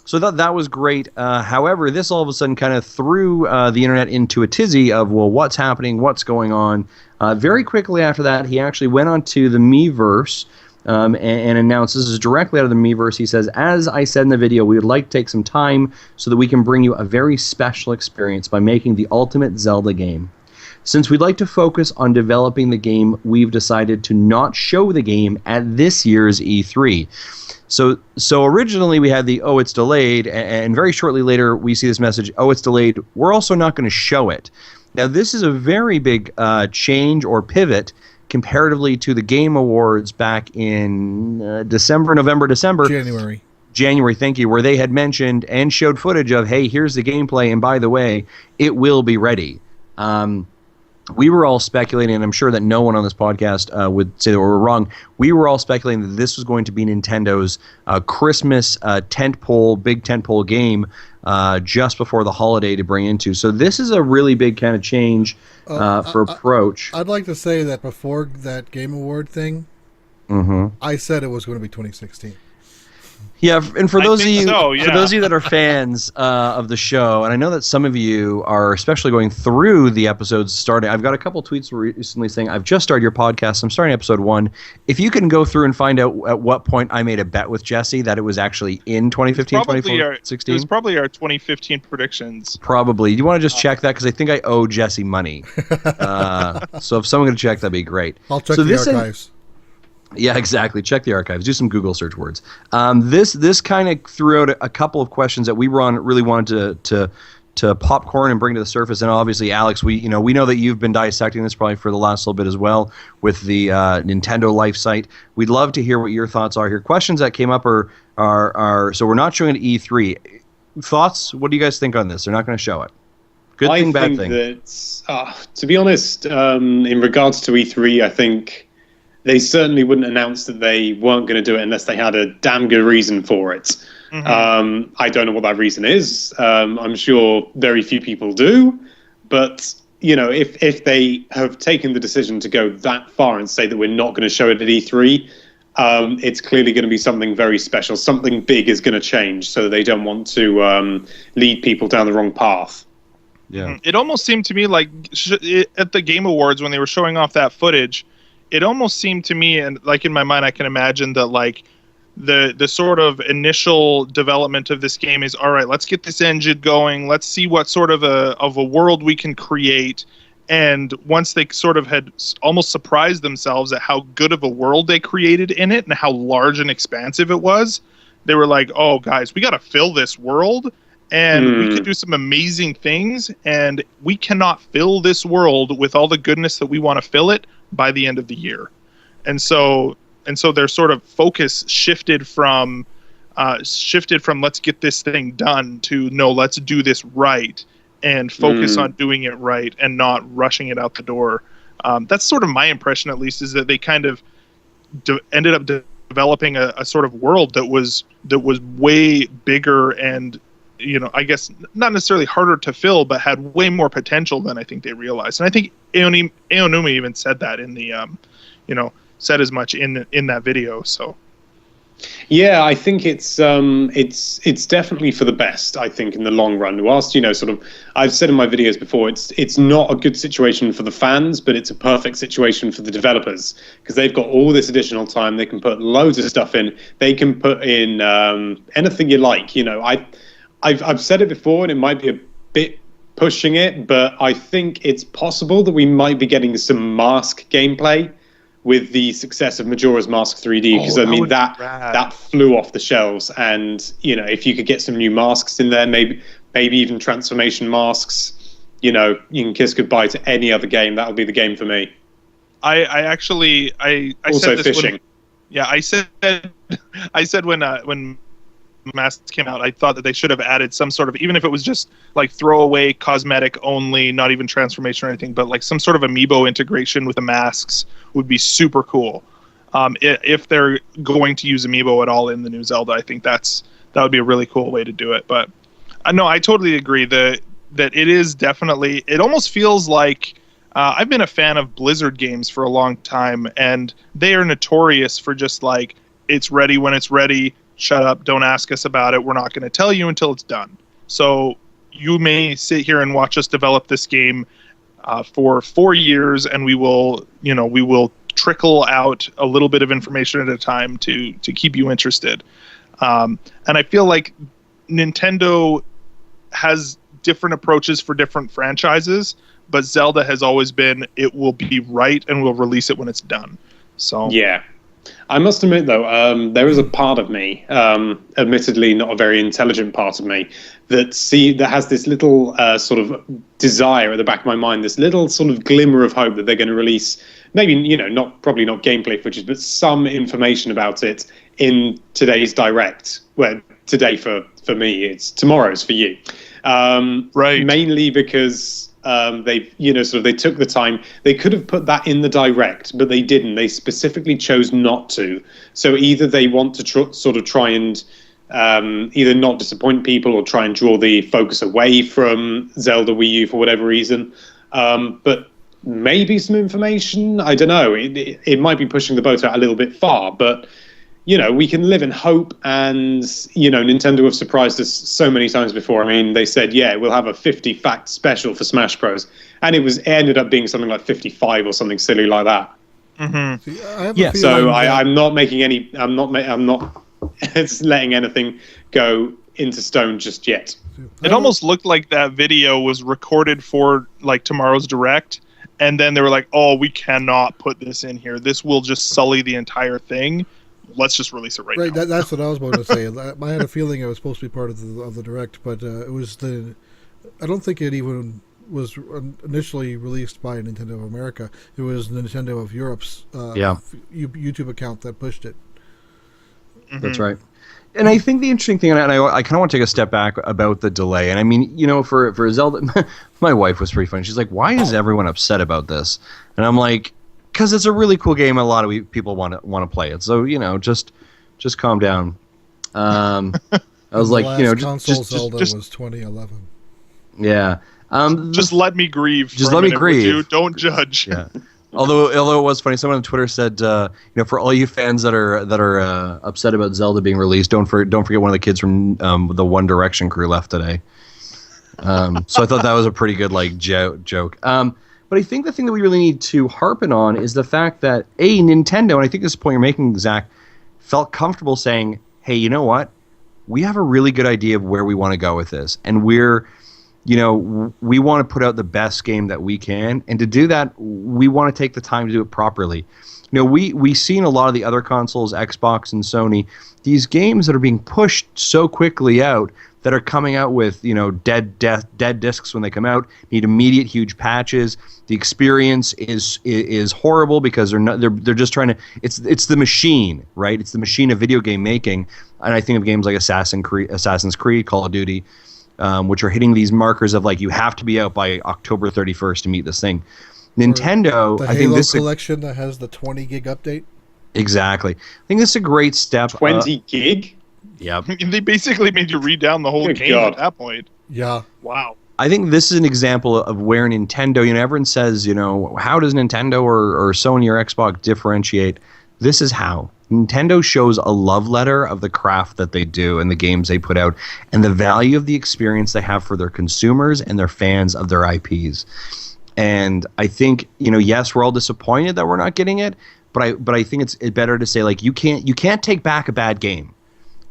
So I thought that was great. However, this all of a sudden kind of threw the internet into a tizzy of, well, what's happening? What's going on? Very quickly after that, he actually went on to the Miiverse and announced, this is directly out of the Miiverse, he says, as I said in the video, we would like to take some time so that we can bring you a very special experience by making the ultimate Zelda game. Since we'd like to focus on developing the game, we've decided to not show the game at this year's E3. So originally we had the, oh, it's delayed, and very shortly later we see this message, oh, it's delayed, we're also not going to show it. Now this is a very big change or pivot comparatively to the Game Awards back in January, thank you, where they had mentioned and showed footage of, hey, here's the gameplay, and by the way, it will be ready. We were all speculating, and I'm sure that no one on this podcast would say that we're wrong. We were all speculating that this was going to be Nintendo's Christmas big tentpole game just before the holiday to bring into. So this is a really big kind of change for approach. I'd like to say that before that Game Award thing, I said it was going to be 2016. Yeah, and for those of you that are fans of the show, and I know that some of you are especially going through the episodes starting. I've got a couple tweets recently saying, I've just started your podcast. I'm starting episode 1. If you can go through and find out at what point I made a bet with Jesse that it was actually in 2015, 2016. It was probably our 2015 predictions. Probably. Do you want to just check that? Because I think I owe Jesse money. So if someone could check, that'd be great. I'll check the archives. Yeah, exactly. Check the archives. Do some Google search words. This kind of threw out a couple of questions that we really wanted to popcorn and bring to the surface. And obviously, Alex, we know that you've been dissecting this probably for the last little bit as well with the Nintendo Life site. We'd love to hear what your thoughts are here. Questions that came up are so we're not showing it at E3. Thoughts? What do you guys think on this? They're not going to show it. Good thing, bad thing. I think that, to be honest, in regards to E3, I think they certainly wouldn't announce that they weren't going to do it unless they had a damn good reason for it. I don't know what that reason is. I'm sure very few people do, but if they have taken the decision to go that far and say that we're not going to show it at E3, it's clearly going to be something very special. Something big is going to change, so they don't want to lead people down the wrong path. Yeah. It almost seemed to me like at the Game Awards when they were showing off that footage, it almost seemed to me, and like in my mind I can imagine that like the sort of initial development of this game is, all right, let's get this engine going, let's see what sort of a world we can create. And once they sort of had almost surprised themselves at how good of a world they created in it and how large and expansive it was, they were like, oh guys, we got to fill this world, and we could do some amazing things, and we cannot fill this world with all the goodness that we want to fill it by the end of the year. And so their sort of focus shifted from let's get this thing done to no, let's do this right and focus on doing it right and not rushing it out the door. That's sort of my impression, at least, is that they kind of ended up developing a sort of world that was way bigger and, I guess not necessarily harder to fill, but had way more potential than I think they realized. And I think Aonuma even said that in the, said as much in that video. So yeah, I think it's definitely for the best. I think in the long run, whilst sort of, I've said in my videos before, it's not a good situation for the fans, but it's a perfect situation for the developers because they've got all this additional time. They can put loads of stuff in. They can put in anything you like. I've said it before, and it might be a bit pushing it, but I think it's possible that we might be getting some Mask gameplay with the success of Majora's Mask 3D, because that flew off the shelves. And if you could get some new masks in there, maybe even transformation masks, you can kiss goodbye to any other game. That'll be the game for me. I also said this fishing. I said when Masks came out, I thought that they should have added some sort of, even if it was just like throwaway cosmetic only, not even transformation or anything, but like some sort of amiibo integration with the masks would be super cool. If they're going to use amiibo at all in the new Zelda, I think that would be a really cool way to do it. But no, I totally agree that it is definitely, it almost feels like I've been a fan of Blizzard games for a long time, and they are notorious for just like, it's ready when it's ready. Shut up, don't ask us about it. We're not going to tell you until it's done. So you may sit here and watch us develop this game for 4 years, and we will trickle out a little bit of information at a time to keep you interested. And I feel like Nintendo has different approaches for different franchises, but Zelda has always been, it will be right and we'll release it when it's done. So yeah. I must admit, though, there is a part of me, admittedly not a very intelligent part of me, that has this little sort of desire at the back of my mind, this little sort of glimmer of hope that they're going to release, maybe, probably not gameplay footage, but some information about it in today's Direct. Well, today for me, it's tomorrow's for you. Right. Mainly because they took the time. They could have put that in the Direct, but they didn't. They specifically chose not to. So either they want to try and either not disappoint people or try and draw the focus away from Zelda Wii U for whatever reason. But maybe some information. I don't know. It might be pushing the boat out a little bit far, but we can live in hope, and, Nintendo have surprised us so many times before. I mean, they said, yeah, we'll have a 50-fact special for Smash Bros. And it ended up being something like 55 or something silly like that. Mm-hmm. So I'm not making any, I'm not letting anything go into stone just yet. It almost looked like that video was recorded for like tomorrow's Direct, and then they were like, oh, we cannot put this in here. This will just sully the entire thing. Let's just release it right now. That's what I was about to say. I had a feeling it was supposed to be part of the Direct, but it was I don't think it even was initially released by Nintendo of America. It was Nintendo of Europe's YouTube account that pushed it. Mm-hmm. That's right. And I think the interesting thing, and I kind of want to take a step back about the delay. And I mean, for Zelda, my wife was pretty funny. She's like, "Why is everyone upset about this?" And I'm like, because it's a really cool game. A lot of people want to play it. So just calm down. I was like, console Zelda was 2011. Yeah. Just let me grieve. Just let me grieve. Don't judge. Yeah. Although it was funny, someone on Twitter said, for all you fans that are upset about Zelda being released, don't forget one of the kids from the One Direction crew left today. So I thought that was a pretty good joke. But I think the thing that we really need to harpen on is the fact that Nintendo, and I think this is the point you're making, Zach, felt comfortable saying, hey, you know what? We have a really good idea of where we want to go with this, and we want to put out the best game that we can, and to do that, we want to take the time to do it properly. We've seen a lot of the other consoles, Xbox and Sony, these games that are being pushed so quickly out that are coming out with dead discs when they come out, need immediate huge patches. The experience is horrible because they're just trying to. It's the machine, right? It's the machine of video game making, and I think of games like Assassin's Creed, Call of Duty. Which are hitting these markers of you have to be out by October 31st to meet this thing. Nintendo, the I think Halo this collection that has the 20 gig update. Exactly. I think this is a great step. 20 gig? Yeah. They basically made you read down the whole Good game God. at that point. Yeah. Wow. I think this is an example of where Nintendo, everyone says, how does Nintendo or Sony or Xbox differentiate? This is how. Nintendo shows a love letter of the craft that they do and the games they put out and the value of the experience they have for their consumers and their fans of their IPs. And I think, yes, we're all disappointed that we're not getting it, but I think it's better to say you can't take back a bad game,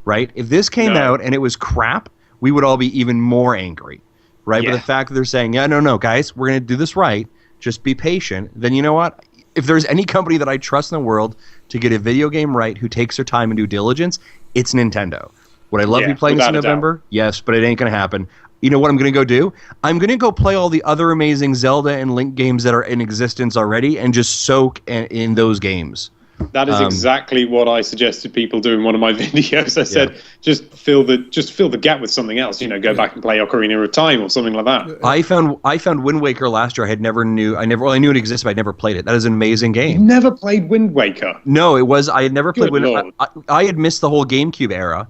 right? If this came out and it was crap, we would all be even more angry, right? Yeah. But the fact that they're saying, no, guys, we're going to do this right, just be patient, then you know what? If there's any company that I trust in the world to get a video game right who takes their time and due diligence, it's Nintendo. Would I love to be playing this in November? Yes, but it ain't going to happen. You know what I'm going to go do? I'm going to go play all the other amazing Zelda and Link games that are in existence already and just soak in those games. That is exactly what I suggested people do in one of my videos. I said, just fill the gap with something else. Go back and play Ocarina of Time or something like that. I found Wind Waker last year. I knew it existed, but I never played it. That is an amazing game. You never played Wind Waker? No, I had never played Wind Waker. Lord. I had missed the whole GameCube era.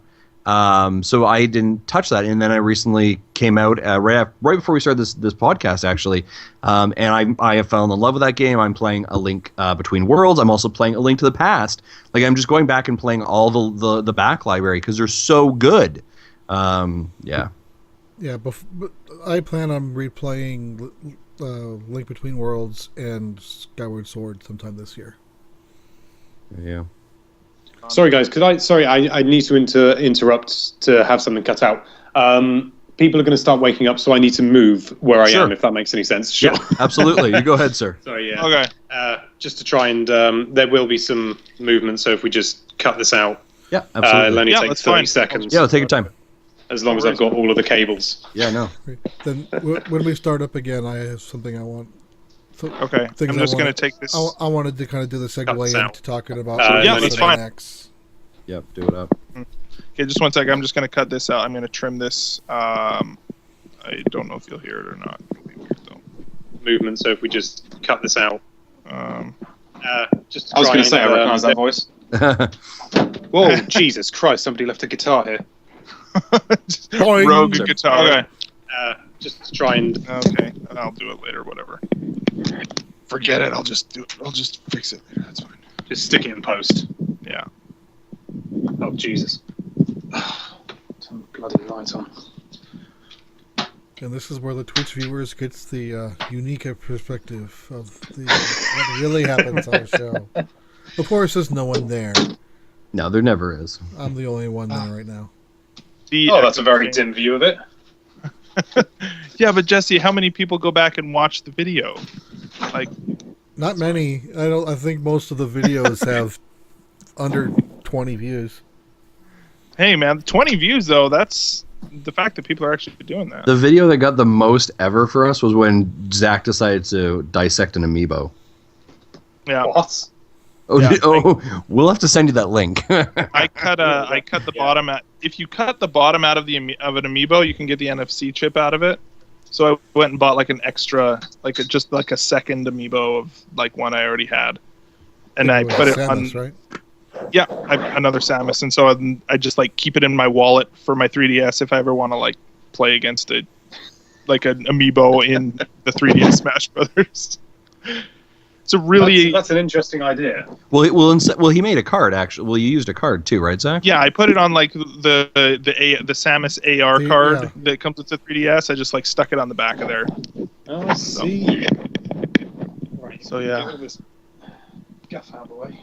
So I didn't touch that, and then I recently came out right before we started this podcast, actually, and I have fallen in love with that game. I'm playing A Link Between Worlds. I'm also playing A Link to the Past. I'm just going back and playing all the back library because they're so good. Yeah. I plan on replaying Link Between Worlds and Skyward Sword sometime this year. Yeah. Sorry, guys. I need to interrupt to have something cut out. People are going to start waking up, so I need to move where I am, if that makes any sense. Sure. Yeah, absolutely. You go ahead, sir. Sorry, yeah. Okay. Just to try and there will be some movement, so if we just cut this out, Yeah, absolutely. it'll only take that's 30 fine. seconds. Yeah, take your time. As long as I've got all of the cables. Yeah, no. Then when we start up again, I have something I want. Okay. I'm just going to take this. I wanted to kind of do the segue into talking about. that's fine. X. Yep, do it up. Okay, just one second. I'm just going to cut this out. I'm going to trim this. I don't know if you'll hear it or not. Movement, so if we just cut this out. Just I was going to say, I recognize that voice. Whoa, Jesus Christ, somebody left a guitar here. Rogue guitar. Okay. Just to try and... Okay, I'll do it later, whatever. Forget it, I'll just do it. I'll just fix it later, that's fine. Just stick it in post. Yeah. Oh, Jesus. Turn the bloody light on. And this is where the Twitch viewers gets the unique perspective of what really happens on the show. Of course, there's no one there. No, there never is. I'm the only one there right now. That's a very dim view of it. Yeah, but Jesse, how many people go back and watch the video? Not many. I think most of the videos have under 20 views. Hey, man, 20 views though. That's the fact that people are actually doing that. The video that got the most ever for us was when Zach decided to dissect an amiibo. Yeah. What? Oh, Yeah, we'll have to send you that link. I cut the bottom out. If you cut the bottom out of an amiibo, you can get the NFC chip out of it. So I went and bought like an extra, just like a second amiibo of like one I already had, and I put it Samus, on. right? Yeah, another Samus, and so I just like keep it in my wallet for my 3DS if I ever want to like play against it, like an amiibo in the 3DS Smash Brothers. It's a really that's an interesting idea. Well, he made a card actually. Well, you used a card too, right, Zach? yeah. I put it on like the Samus AR card that comes with the 3DS. I just like stuck it on the back of there. Oh, I see. Right. So yeah. Get all this guff out of the way.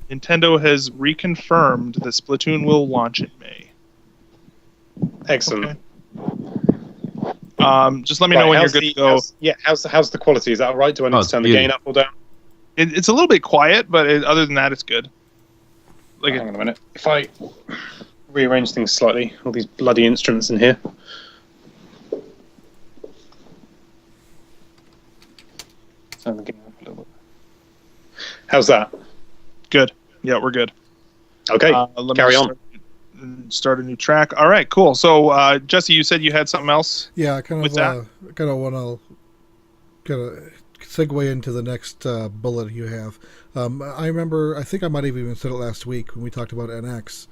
Nintendo has reconfirmed that Splatoon will launch in May. Excellent. Okay. Just let me know when you're good to go. How's the quality? Is that all right? Do I need to turn the gain up or down? It's a little bit quiet, but other than that, it's good. Hang on a minute. If I rearrange things slightly, all these bloody instruments in here. Turn the gain up a little bit. How's that? Good. Yeah, we're good. Okay, carry on. Start a new track. All right, cool. So, Jesse, you said you had something else? Yeah, I kind of want to segue into the next bullet you have. I remember, I think I might have even said it last week when we talked about NX.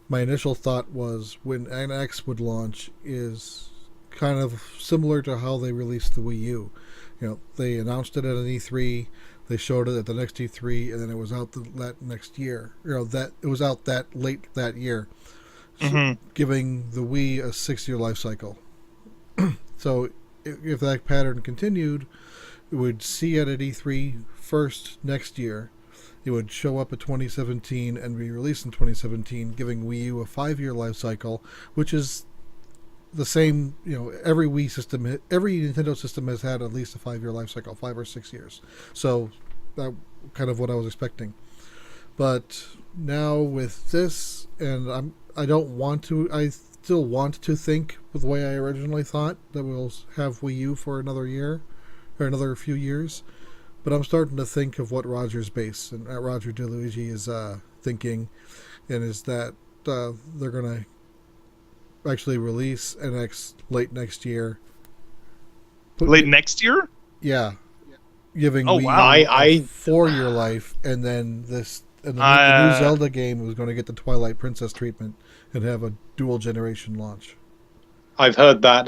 My initial thought was when NX would launch is kind of similar to how they released the Wii U. You know, they announced it at an E3. They showed it at the next E3, and then it was out that next year. That it was out that late that year, giving the Wii a 6-year life cycle. So, if that pattern continued, it would see it at E3 first next year. It would show up at 2017 and be released in 2017, giving Wii U a 5-year life cycle, which is the same. Every Wii system, every Nintendo system has had at least a 5-year life cycle, 5 or 6 years. So that kind of what I was expecting. But now with this, and I still want to think with the way I originally thought that we'll have Wii U for another year or another few years. But I'm starting to think of what Roger's base and Roger DeLuigi is thinking, and is that they're going to actually release NX late next year. Late next year? Yeah. Giving Wii U a 4-year life, and then the new Zelda game was going to get the Twilight Princess treatment and have a dual generation launch. I've heard that.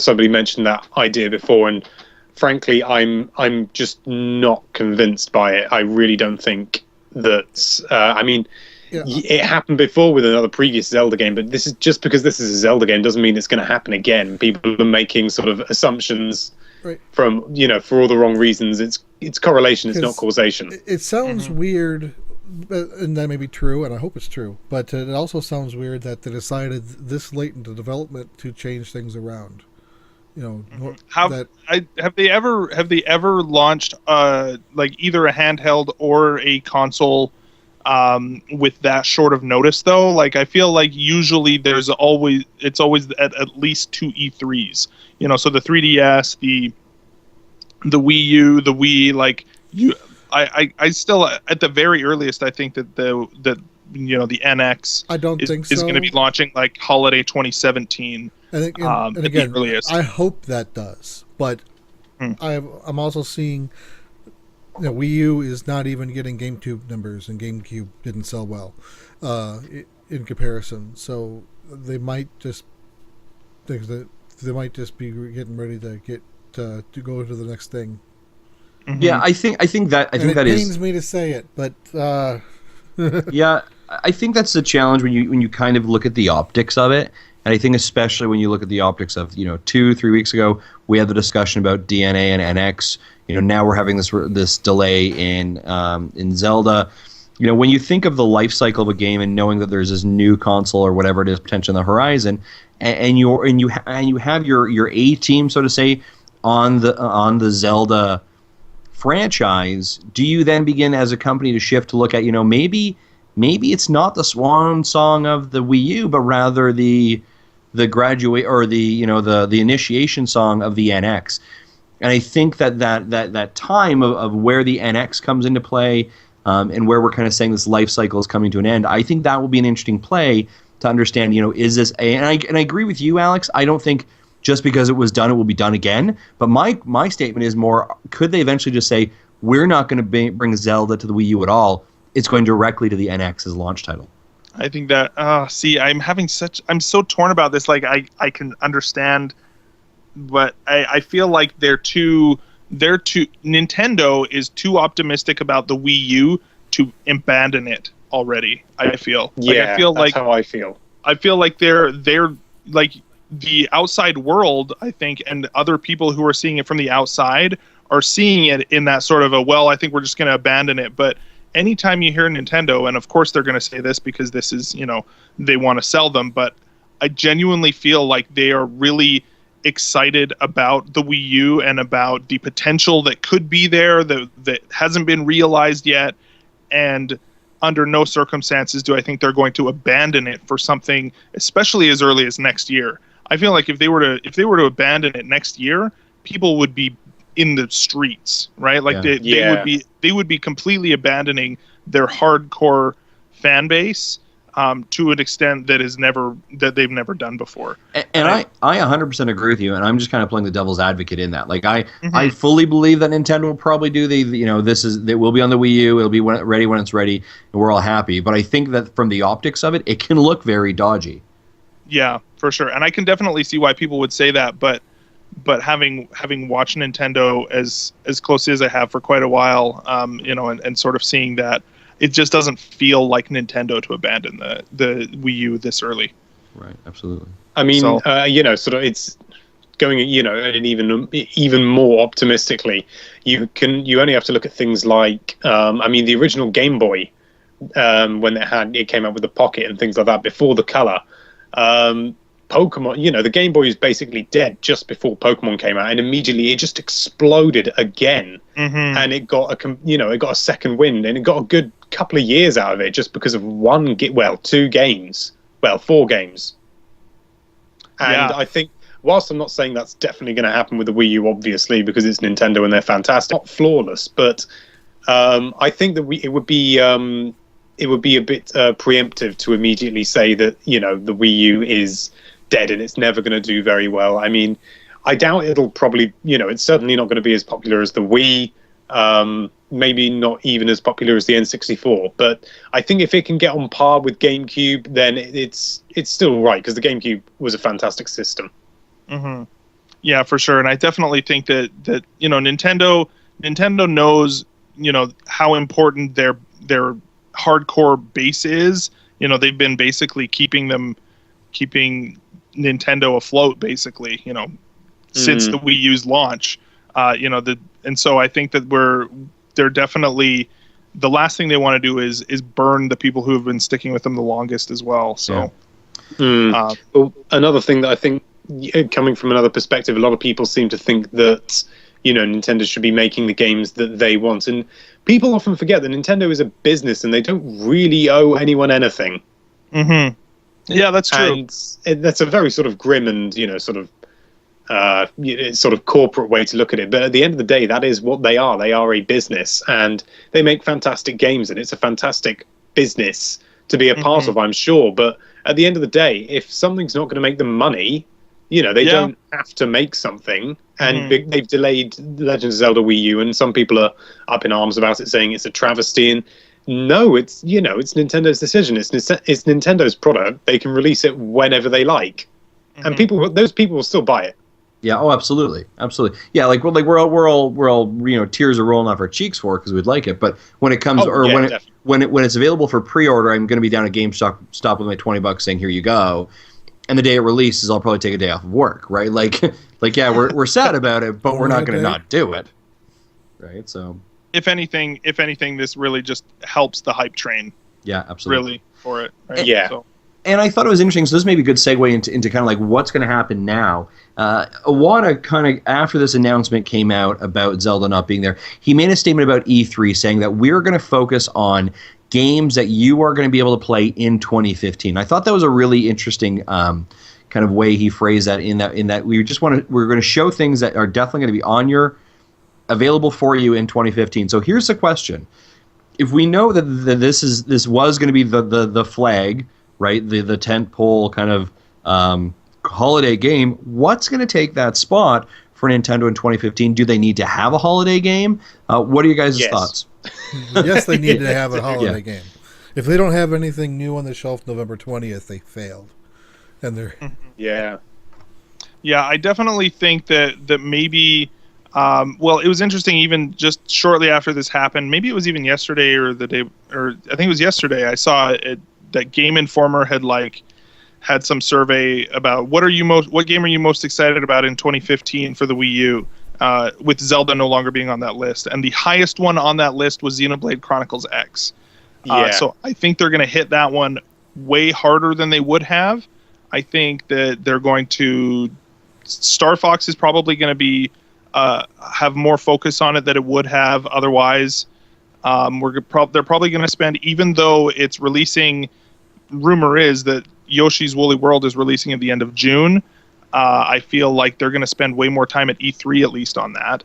Somebody mentioned that idea before, and frankly, I'm just not convinced by it. I really don't think that. It happened before with another previous Zelda game, but this is just because this is a Zelda game doesn't mean it's going to happen again. People are making sort of assumptions from for all the wrong reasons. It's correlation, it's not causation. It sounds weird, and that may be true, and I hope it's true. But it also sounds weird that they decided this late into development to change things around. Have they ever launched like either a handheld or a console with that short of notice though? Like I feel like usually it's always at least 2 E3s. So the 3DS, the Wii U, the Wii, I still at the very earliest I think that the NX is going to be launching like holiday 2017. And again, I hope that does, but I'm also seeing Wii U is not even getting GameCube numbers, and GameCube didn't sell well in comparison. So they might just be getting ready to get to go to the next thing. Yeah, I think that it pains me to say it, but yeah, I think that's the challenge when you kind of look at the optics of it. And I think especially when you look at the optics of 2-3 weeks ago we had the discussion about DNA and NX. Now we're having this delay in Zelda. When you think of the life cycle of a game and knowing that there's this new console or whatever it is potentially on the horizon, and you have your A team, so to say, on the Zelda franchise, do you then begin as a company to shift to look at maybe it's not the swan song of the Wii U, but rather the graduate or the initiation song of the NX? And I think that time of where the NX comes into play, and where we're kind of saying this life cycle is coming to an end, I think that will be an interesting play to understand, is this and I agree with you, Alex. I don't think just because it was done, it will be done again. But my statement is more, could they eventually just say, we're not going to bring Zelda to the Wii U at all. It's going directly to the NX as launch title. I think that, I'm so torn about this. Like, I can understand, but I feel like Nintendo is too optimistic about the Wii U to abandon it already. I feel. That's how I feel. I feel like they're like the outside world, I think, and other people who are seeing it from the outside are seeing it in that sort of I think we're just going to abandon it. But anytime you hear Nintendo, and of course they're going to say this because this is, they want to sell them, but I genuinely feel like they are really excited about the Wii U and about the potential that could be there that hasn't been realized yet. And under no circumstances do I think they're going to abandon it for something, especially as early as next year. I feel like if they were to abandon it next year, people would be in the streets, right? Like they would be completely abandoning their hardcore fan base to an extent that they've never done before. And I 100% agree with you, and I'm just kind of playing the devil's advocate in that. Like I fully believe that Nintendo will probably do it will be on the Wii U, it'll be ready when it's ready, and we're all happy. But I think that from the optics of it, it can look very dodgy. Yeah, for sure. And I can definitely see why people would say that, but having watched Nintendo as closely as I have for quite a while, and sort of seeing that, it just doesn't feel like Nintendo to abandon the Wii U this early. Right, absolutely. I mean, sort of it's going, and even more optimistically, you only have to look at things like, the original Game Boy, when it came out with the Pocket and things like that before the color. Pokemon, the Game Boy is basically dead just before Pokemon came out, and immediately it just exploded again, and it got a second wind, and it got a good couple of years out of it just because of 4 games, and I think, whilst I'm not saying that's definitely going to happen with the Wii U, obviously, because it's Nintendo and they're fantastic, not flawless, but I think that it would be a bit preemptive to immediately say that the Wii U is dead and it's never going to do very well. I mean, I doubt it'll probably, it's certainly not going to be as popular as the Wii, maybe not even as popular as the N64, but I think if it can get on par with GameCube, then it's still right, because the GameCube was a fantastic system. Yeah, for sure. And I definitely think that Nintendo knows how important their hardcore base is. They've been basically keeping Nintendo afloat, basically, since the Wii U's launch. And so I think that they're definitely, the last thing they want to do is burn the people who have been sticking with them the longest as well. So, well, another thing that I think, coming from another perspective, a lot of people seem to think that Nintendo should be making the games that they want, and people often forget that Nintendo is a business and they don't really owe anyone anything. Yeah, that's true. And that's a very sort of grim and sort of corporate way to look at it. But at the end of the day, that is what they are. They are a business, and they make fantastic games, and it's a fantastic business to be a part of, I'm sure. But at the end of the day, if something's not going to make them money, they don't have to make something. And they've delayed Legend of Zelda Wii U, and some people are up in arms about it, saying it's a travesty. And no, it's it's Nintendo's decision. It's Nintendo's product. They can release it whenever they like, and those people will still buy it. Yeah. Oh, absolutely, absolutely. Yeah, we're all tears are rolling off our cheeks for it because we'd like it. But when it comes when it's available for pre-order, I'm going to be down at GameStop with my $20 saying, "Here you go." And the day it releases, I'll probably take a day off of work, right? Yeah, we're sad about it, but we're not going to not do it, right? So, if anything, this really just helps the hype train. Yeah, absolutely. Really for it. Right? Yeah. So. And I thought it was interesting. So this may be a good segue into kind of like what's going to happen now. Iwata, kind of after this announcement came out about Zelda not being there, he made a statement about E3 saying that we're going to focus on games that you are going to be able to play in 2015. I thought that was a really interesting kind of way he phrased that. In that we're going to show things that are definitely going to be available for you in 2015. So here's the question: if we know that this was going to be the flag right? The tentpole kind of holiday game. What's going to take that spot for Nintendo in 2015? Do they need to have a holiday game? What are your guys' Yes. thoughts? Yes, they need to have a holiday game. If they don't have anything new on the shelf November 20th, they failed. And they're Yeah. Yeah, I definitely think that maybe. Well, it was interesting. Even just shortly after this happened, maybe it was even yesterday or the day, or I think it was yesterday. I saw it that Game Informer had some survey about what game are you most excited about in 2015 for the Wii U, with Zelda no longer being on that list, and the highest one on that list was Xenoblade Chronicles X. Yeah. So I think they're going to hit that one way harder than they would have. I think that they're going to. Star Fox is probably going to be have more focus on it than it would have otherwise. They're probably going to spend, even though it's releasing. Rumor is that Yoshi's Woolly World is releasing at the end of June. I feel like they're going to spend way more time at E3 at least on that.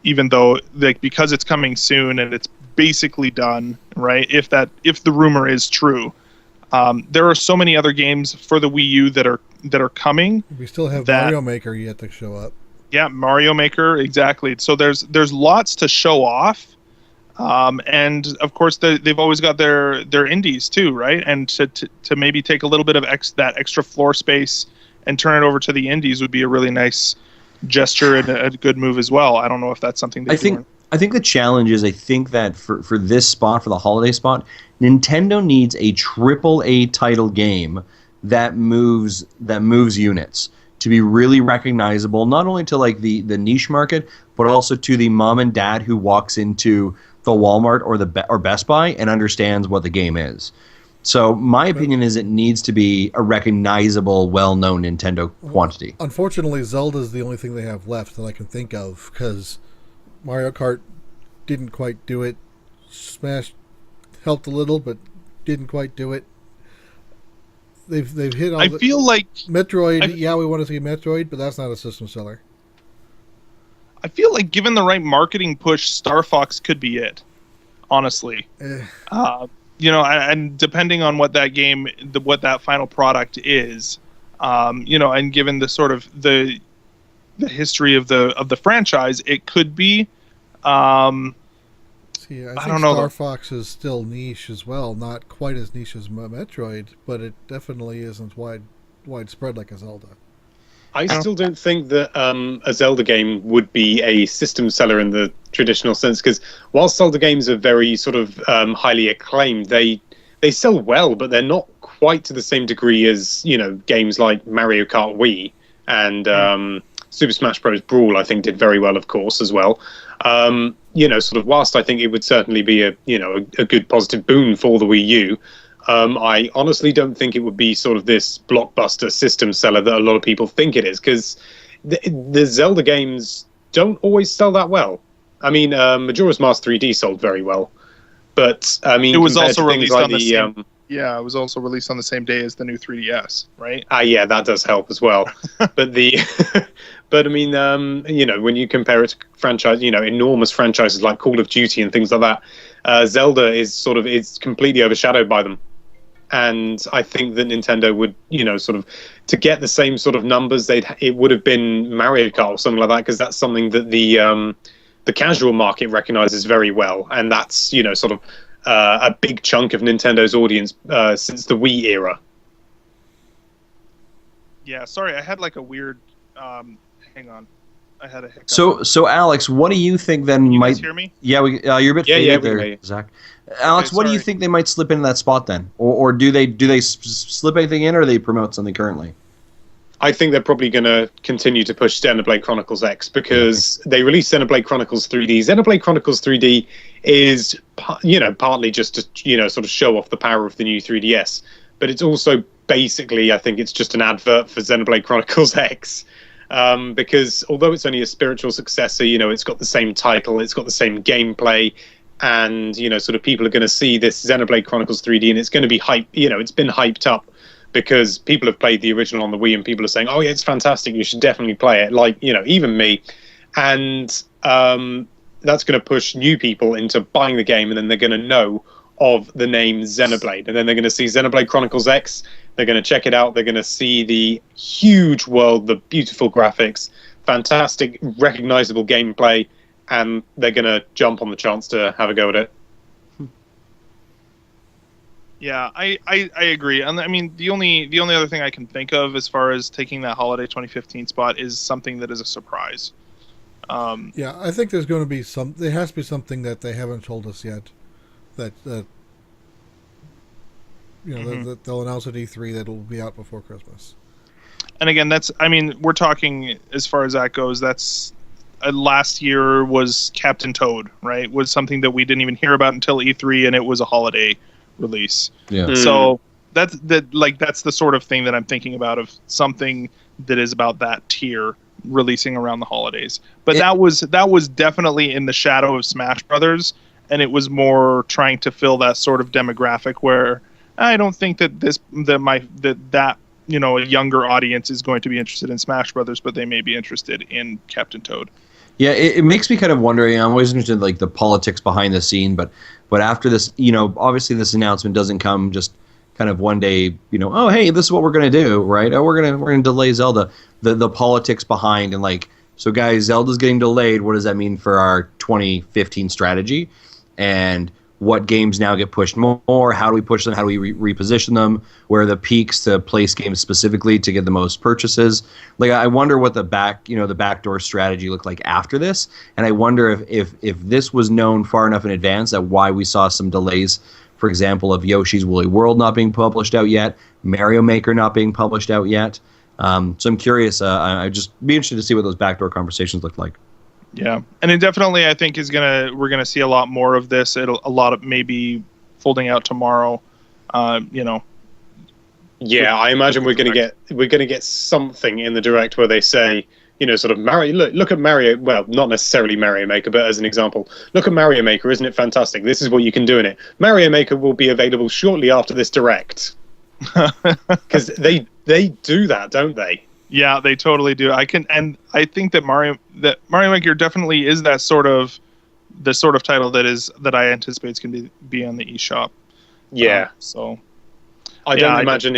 Even though because it's coming soon and it's basically done, right? If the rumor is true, there are so many other games for the Wii U that are coming. we still have Mario Maker yet to show up. Yeah, Mario Maker, exactly. So there's lots to show off, and of course they've always got their indies too, right? And to maybe take a little bit of that extra floor space and turn it over to the indies would be a really nice gesture and a good move as well. I don't know if that's something they I think the challenge is, I think that for this spot, for the holiday spot, Nintendo needs a AAA title game that moves units to be really recognizable, not only to like the niche market, but also to the mom and dad who walks into the Walmart or Best Buy and understands what the game is. So my opinion is it needs to be a recognizable, well-known Nintendo quantity. Unfortunately, Zelda's the only thing they have left that I can think of, because Mario Kart didn't quite do it. Smash helped a little, but didn't quite do it. They've hit all. I feel like Metroid. We want to see Metroid, but that's not a system seller. I feel like given the right marketing push, Star Fox could be it. Honestly, and depending on what that game, what that final product is, and given the sort of the history of the franchise, it could be. I don't know. Star Fox is still niche as well, not quite as niche as Metroid, but it definitely isn't widespread like a Zelda. I still don't think that a Zelda game would be a system seller in the traditional sense, because while Zelda games are very sort of highly acclaimed, they sell well, but they're not quite to the same degree as games like Mario Kart Wii and Super Smash Bros. Brawl. I think did very well, of course, as well. Sort of whilst I think it would certainly be a good positive boon for the Wii U, I honestly don't think it would be sort of this blockbuster system seller that a lot of people think it is, because the Zelda games don't always sell that well. I mean, Majora's Mask 3D sold very well, but I mean, it was also released on the same. Yeah, it was also released on the same day as the new 3DS, right? Yeah, that does help as well. But but I mean, when you compare it to franchise, enormous franchises like Call of Duty and things like that, Zelda is completely overshadowed by them. And I think that Nintendo would, sort of, to get the same sort of numbers, it would have been Mario Kart or something like that, because that's something that the casual market recognizes very well, and that's sort of a big chunk of Nintendo's audience since the Wii era. Yeah, sorry, I had like a weird. Hang on, I had a hiccup. So Alex, what do you think then you might? Guys hear me? Yeah, you're a bit faded there, Zach. Alex, Okay, what do you sorry. think they might slip into that spot then, or do they slip anything in, or do they promote something currently? I think they're probably going to continue to push Xenoblade Chronicles X, because they released Xenoblade Chronicles 3D. Xenoblade Chronicles 3D is, partly just to, sort of show off the power of the new 3DS, but it's also basically, I think it's just an advert for Xenoblade Chronicles X, because although it's only a spiritual successor, it's got the same title, it's got the same gameplay, and, sort of people are going to see this Xenoblade Chronicles 3D, and it's going to be hyped, it's been hyped up, because people have played the original on the Wii and people are saying, oh yeah, it's fantastic, you should definitely play it, like, even me. And that's going to push new people into buying the game, and then they're going to know of the name Xenoblade. And then they're going to see Xenoblade Chronicles X. They're going to check it out. They're going to see the huge world, the beautiful graphics, fantastic, recognizable gameplay, and they're going to jump on the chance to have a go at it. Yeah, I agree. And I mean, the only other thing I can think of as far as taking that holiday 2015 spot is something that is a surprise. Yeah, I think there's going to be there has to be something that they haven't told us yet that that they'll announce at E3 that'll be out before Christmas. And again, we're talking as far as that goes. That's last year was Captain Toad, right? Was something that we didn't even hear about until E3, and it was a holiday release. Yeah. So that's the sort of thing that I'm thinking about, of something that is about that tier releasing around the holidays. But that was definitely in the shadow of Smash Brothers, and it was more trying to fill that sort of demographic where I don't think that a younger audience is going to be interested in Smash Brothers, but they may be interested in Captain Toad. Yeah, it makes me kind of wondering. I'm always interested in like the politics behind the scene, but after this, obviously this announcement doesn't come just kind of one day. Oh hey, this is what we're gonna do, right? Oh, we're gonna delay Zelda. The politics behind, and like, so guys, Zelda's getting delayed. What does that mean for our 2015 strategy? And what games now get pushed more? How do we push them? How do we reposition them? Where are the peaks to place games specifically to get the most purchases? Like, I wonder what the backdoor strategy looked like after this. And I wonder if this was known far enough in advance that why we saw some delays, for example, of Yoshi's Woolly World not being published out yet, Mario Maker not being published out yet. So I'm curious. I'd just be interested to see what those backdoor conversations look like. Yeah, and it definitely, I think, we're gonna see a lot more of this. A lot of maybe folding out tomorrow. Yeah, I imagine we're gonna get something in the direct where they say, sort of Mario. Look at Mario. Well, not necessarily Mario Maker, but as an example, look at Mario Maker. Isn't it fantastic? This is what you can do in it. Mario Maker will be available shortly after this direct, because they do that, don't they? Yeah, they totally do. I think that Mario Maker definitely is the sort of title that I anticipate can be on the eShop. Yeah. So I don't imagine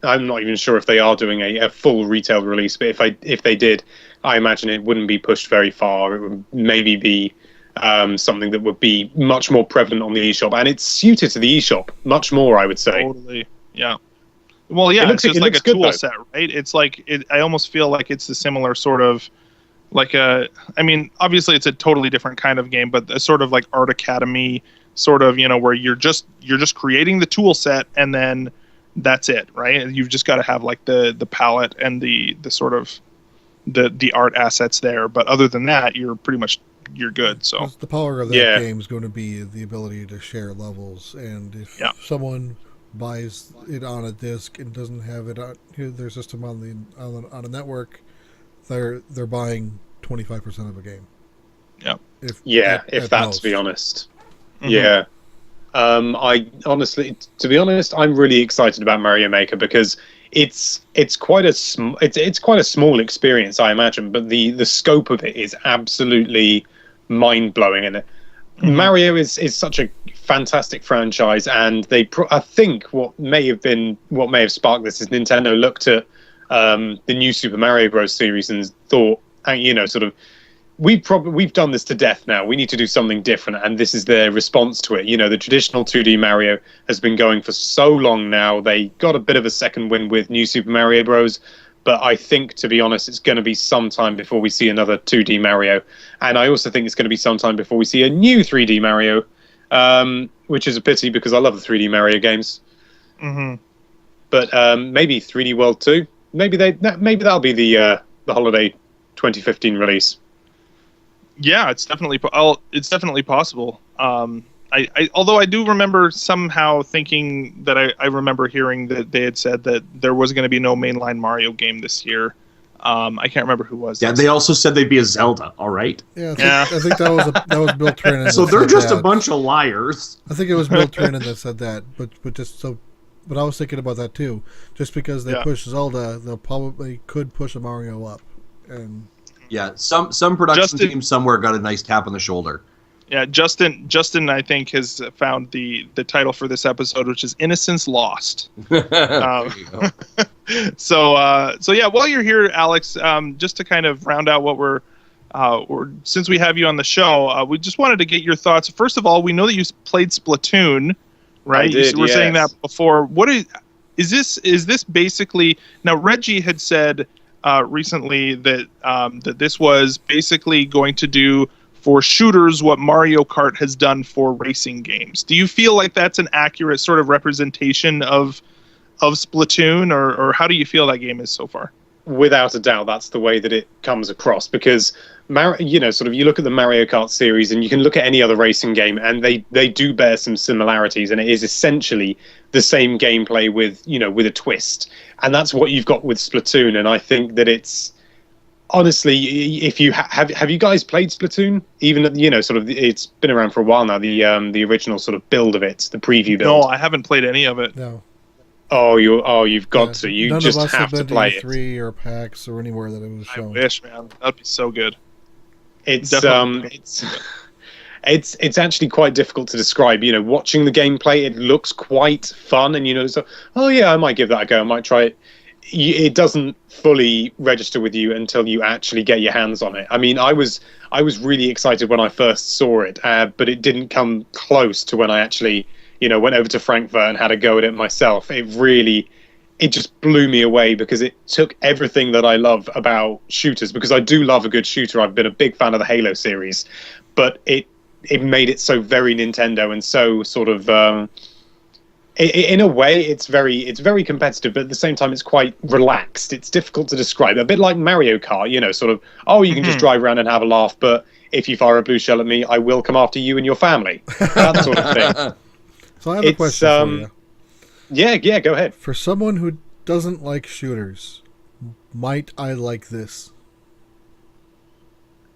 I'm not even sure if they are doing a full retail release, but if they did, I imagine it wouldn't be pushed very far. It would maybe be something that would be much more prevalent on the eShop, and it's suited to the eShop much more, I would say. Totally. Yeah. Well, yeah, it's just like a tool set, right? It's like I almost feel like it's the similar sort of obviously it's a totally different kind of game, but a sort of like Art Academy sort of, where you're just creating the tool set and then that's it, right? You've just got to have like the palette and the sort of the art assets there, but other than that, you're good. So the power of that game is going to be the ability to share levels, and if someone buys it on a disc and doesn't have it on their system on a network, they're buying 25% of a game. Yeah. If that, to be honest. Mm-hmm. Yeah. I honestly, to be honest, I'm really excited about Mario Maker because it's quite a small experience, I imagine, but the scope of it is absolutely mind blowing, and Mario is such a fantastic franchise, and I think what may have sparked this is Nintendo looked at the new Super Mario Bros. Series and thought, sort of, we've done this to death now. We need to do something different, and this is their response to it. The traditional 2D Mario has been going for so long now. They got a bit of a second wind with new Super Mario Bros. But I think, to be honest, it's going to be some time before we see another 2D Mario. And I also think it's going to be some time before we see a new 3D Mario, which is a pity because I love the 3D Mario games. Mm-hmm. But maybe 3D World 2. Maybe that'll be the holiday 2015 release. Yeah, it's definitely possible. Although I do remember somehow thinking that I remember hearing that they had said that there was going to be no mainline Mario game this year. I can't remember who was. Yeah, they also said they'd be a Zelda. All right. Yeah, I think that was Bill Trinan. So they're just a bunch of liars. I think it was Bill Trinan that said that, but I was thinking about that too. Just because they push Zelda, they'll probably could push a Mario up, and some production team somewhere got a nice tap on the shoulder. Yeah, Justin, I think has found the title for this episode, which is Innocence Lost. There you go. So yeah, while you're here, Alex, just to kind of round out what we're since we have you on the show, we just wanted to get your thoughts. First of all, we know that you played Splatoon, right? I did, You were saying yes. that before. What is this? Is this basically now? Reggie had said recently that that this was basically going to do for shooters what Mario Kart has done for racing games. Do you feel like that's an accurate sort of representation of Splatoon, or how do you feel that game is so far? Without a doubt, that's the way that it comes across, because sort of you look at the Mario Kart series and you can look at any other racing game and they do bear some similarities, and it is essentially the same gameplay with a twist. And that's what you've got with Splatoon. And I think that it's honestly, if you have you guys played Splatoon? Even sort of, it's been around for a while now, the original sort of build of it, the preview build. No, I haven't played any of it. No. You've got to. You None just of us have to been play to it. E3 or PAX or anywhere that it was I shown. wish, man. That'd be so good. It's Definitely. it's actually quite difficult to describe. Watching the gameplay, it looks quite fun, and so oh yeah, I might give that a go. I might try it. It doesn't fully register with you until you actually get your hands on it. I mean, I was really excited when I first saw it, but it didn't come close to when I actually went over to Frankfurt and had a go at it myself. It just blew me away, because it took everything that I love about shooters, because I do love a good shooter. I've been a big fan of the Halo series, but it made it so very Nintendo and so sort of in a way it's very competitive, but at the same time it's quite relaxed. It's difficult to describe. A bit like Mario Kart, sort of, you can just drive around and have a laugh, but if you fire a blue shell at me, I will come after you and your family. That sort of thing. So I have a question for you. Yeah, go ahead. For someone who doesn't like shooters, might I like this?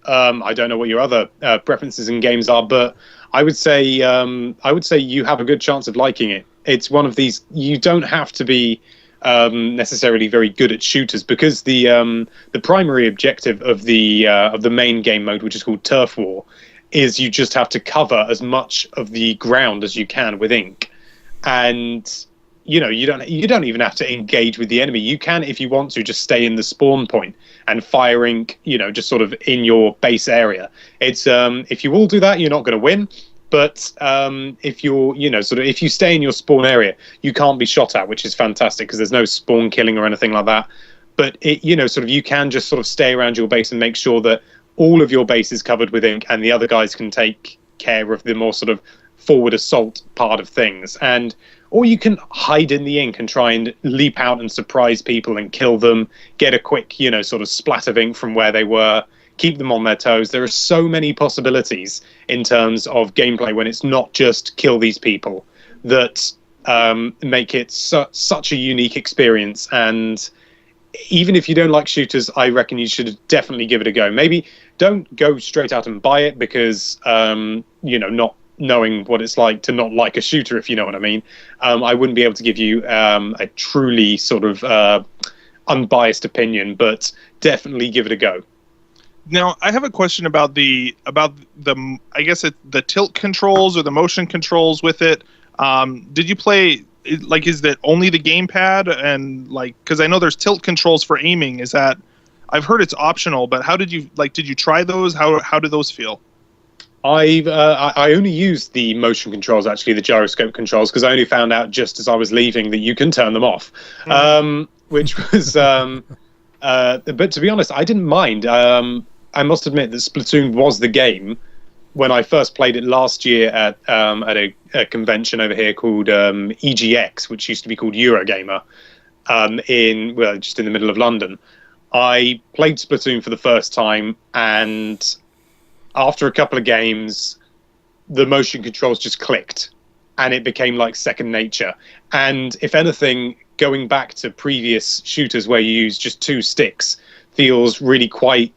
I don't know what your other preferences in games are, but I would say you have a good chance of liking it. It's one of these, you don't have to be necessarily very good at shooters, because the primary objective of the main game mode, which is called Turf War, is you just have to cover as much of the ground as you can with ink, and you don't even have to engage with the enemy. You can, if you want to, just stay in the spawn point and fire ink, just sort of in your base area. It's if you all do that, you're not going to win. But if you're, if you stay in your spawn area, you can't be shot at, which is fantastic, because there's no spawn killing or anything like that. But you can just sort of stay around your base and make sure that all of your base is covered with ink, and the other guys can take care of the more sort of forward assault part of things. Or you can hide in the ink and try and leap out and surprise people and kill them, get a quick, sort of splat of ink from where they were, keep them on their toes. There are so many possibilities in terms of gameplay when it's not just kill these people, that make it such a unique experience. And even if you don't like shooters, I reckon you should definitely give it a go. Maybe don't go straight out and buy it, because not knowing what it's like to not like a shooter, if you know what I mean. I wouldn't be able to give you a truly sort of unbiased opinion, but definitely give it a go. Now, I have a question about the I guess the tilt controls or the motion controls with it. Did you play, like, is that only the gamepad, and like, because I know there's tilt controls for aiming. Is that, I've heard it's optional, but how did you try those? How do those feel? I only used the motion controls, actually, the gyroscope controls, because I only found out just as I was leaving that you can turn them off, which was. But to be honest, I didn't mind. I must admit that Splatoon was the game when I first played it last year at a convention over here called EGX, which used to be called Eurogamer, just in the middle of London. I played Splatoon for the first time, and after a couple of games, the motion controls just clicked, and it became like second nature. And if anything, going back to previous shooters where you use just two sticks feels really quite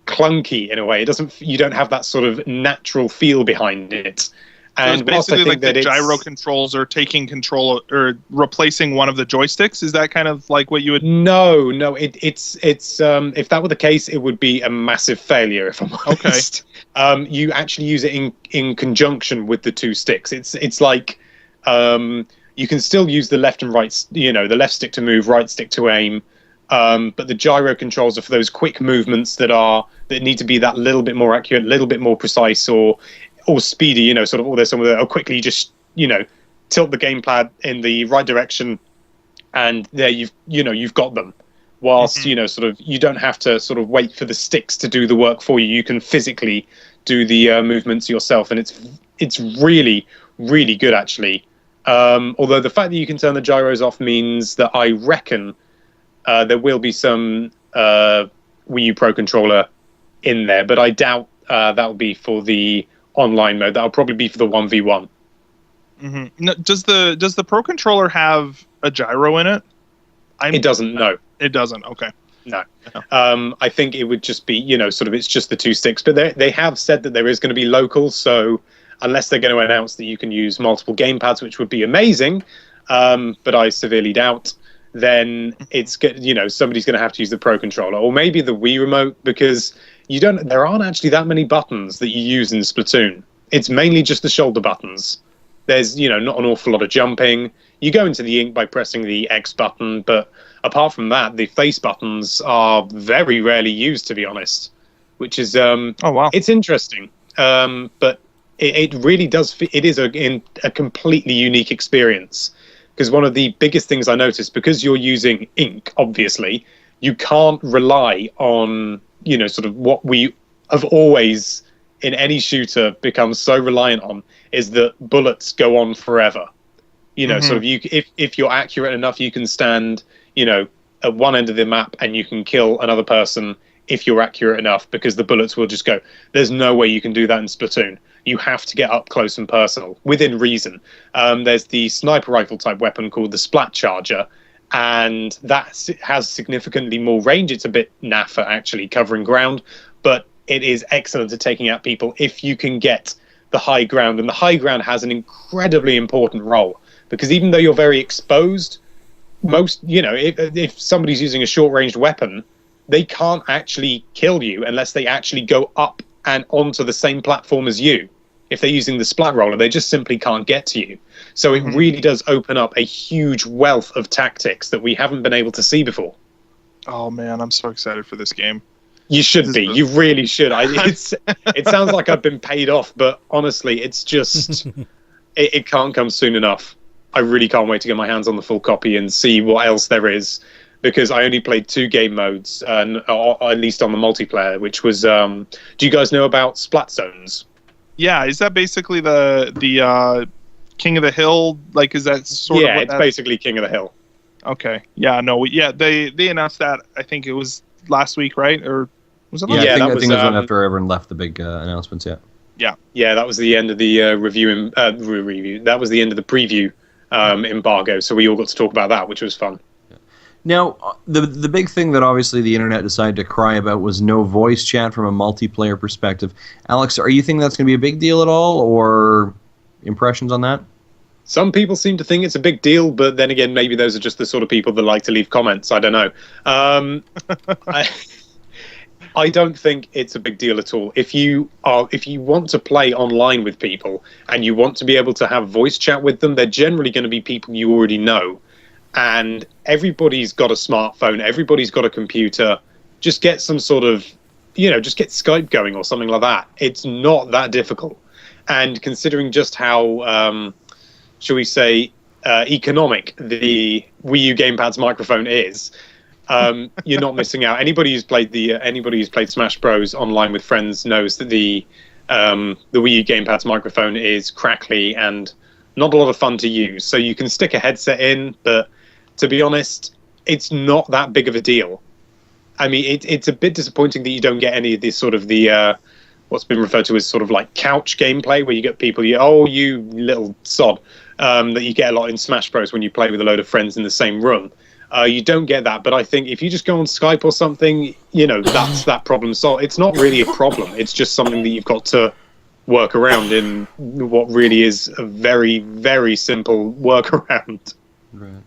clunky in a way. You don't have that sort of natural feel behind it. So it's And whilst I basically think like the that it's gyro controls are taking control or replacing one of the joysticks. Is that kind of like what you would? no, it's if that were the case, it would be a massive failure. If I'm honest, you actually use it in conjunction with the two sticks. It's like you can still use the left and right, the left stick to move, right stick to aim. But the gyro controls are for those quick movements that need to be that little bit more accurate, a little bit more precise, or speedy. Sort of, or there's some of the quickly just tilt the gamepad in the right direction, and there you've got them. Whilst sort of you don't have to sort of wait for the sticks to do the work for you. You can physically do the movements yourself, and it's really, really good actually. Although the fact that you can turn the gyros off means that I reckon there will be some Wii U Pro controller in there, but I doubt that will be for the online mode. That'll probably be for the 1v1. Mm-hmm. No, does the Pro controller have a gyro in it? It doesn't. No, it doesn't. Okay. No. I think it would just be sort of it's just the two sticks. But they have said that there is going to be local. So unless they're going to announce that you can use multiple gamepads, which would be amazing, but I severely doubt, then it's somebody's going to have to use the Pro controller or maybe the Wii remote, because there aren't actually that many buttons that you use in Splatoon. It's mainly just the shoulder buttons. There's not an awful lot of jumping. You go into the ink by pressing the X button, but apart from that, the face buttons are very rarely used, to be honest, which is oh wow, it's interesting. But it really does. It is a completely unique experience. Because one of the biggest things I noticed, because you're using ink, obviously, you can't rely on, sort of what we have always, in any shooter, become so reliant on, is that bullets go on forever. Sort of if you're accurate enough, you can stand, at one end of the map and you can kill another person if you're accurate enough, because the bullets will just go. There's no way you can do that in Splatoon. You have to get up close and personal, within reason. There's the sniper rifle type weapon called the Splat Charger, and that has significantly more range. It's a bit naffer, actually, covering ground, but it is excellent at taking out people if you can get the high ground. And the high ground has an incredibly important role, because even though you're very exposed, if somebody's using a short-ranged weapon, they can't actually kill you unless they actually go up and onto the same platform as you. If they're using the splat roller, they just simply can't get to you. So it really does open up a huge wealth of tactics that we haven't been able to see before. Oh man, I'm so excited for this game. You should be. You really should. It sounds like I've been paid off, but honestly, it's just it can't come soon enough. I really can't wait to get my hands on the full copy and see what else there is, because I only played 2 game modes, or at least on the multiplayer, which was. Do you guys know about Splat Zones? Yeah, is that basically the King of the Hill? Like, is that sort of? Yeah, it's basically King of the Hill. Okay. Yeah. No. They announced that. I think it was last week, right? Or was it? Yeah, Last I think that was it was when after everyone left the big announcements. Yeah. Yeah, that was the end of the review. That was the end of the preview embargo. So we all got to talk about that, which was fun. Now, the big thing that obviously the internet decided to cry about was no voice chat from a multiplayer perspective. Alex, are you thinking that's going to be a big deal at all, or impressions on that? Some people seem to think it's a big deal, but then again, maybe those are just the sort of people that like to leave comments. I don't know. I don't think it's a big deal at all. If you want to play online with people and you want to be able to have voice chat with them, they're generally going to be people you already know. And everybody's got a smartphone, everybody's got a computer. Just get some sort of, just get Skype going or something like that. It's not that difficult. And considering just how, shall we say, economic the Wii U gamepad's microphone is, you're not missing out. Anybody who's played Smash Bros online with friends knows that the Wii U gamepad's microphone is crackly and not a lot of fun to use. So you can stick a headset in, but to be honest, it's not that big of a deal. I mean, it's a bit disappointing that you don't get any of this sort of the what's been referred to as sort of like couch gameplay, where you get people, you little sod, that you get a lot in Smash Bros when you play with a load of friends in the same room. You don't get that, but I think if you just go on Skype or something, that's that problem solved. It's not really a problem. It's just something that you've got to work around in what really is a very, very simple workaround. Right.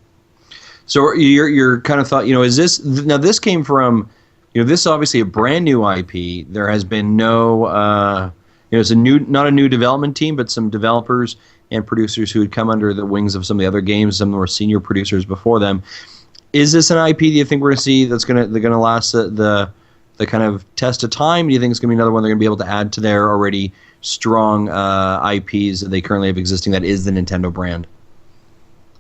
So you're kind of thought, is this now? This came from, this is obviously a brand new IP. There has been no, it's not a new development team, but some developers and producers who had come under the wings of some of the other games, some more senior producers before them. Is this an IP? Do you think we're going to see they're going to last the kind of test of time? Do you think it's going to be another one they're going to be able to add to their already strong IPs that they currently have existing that is the Nintendo brand?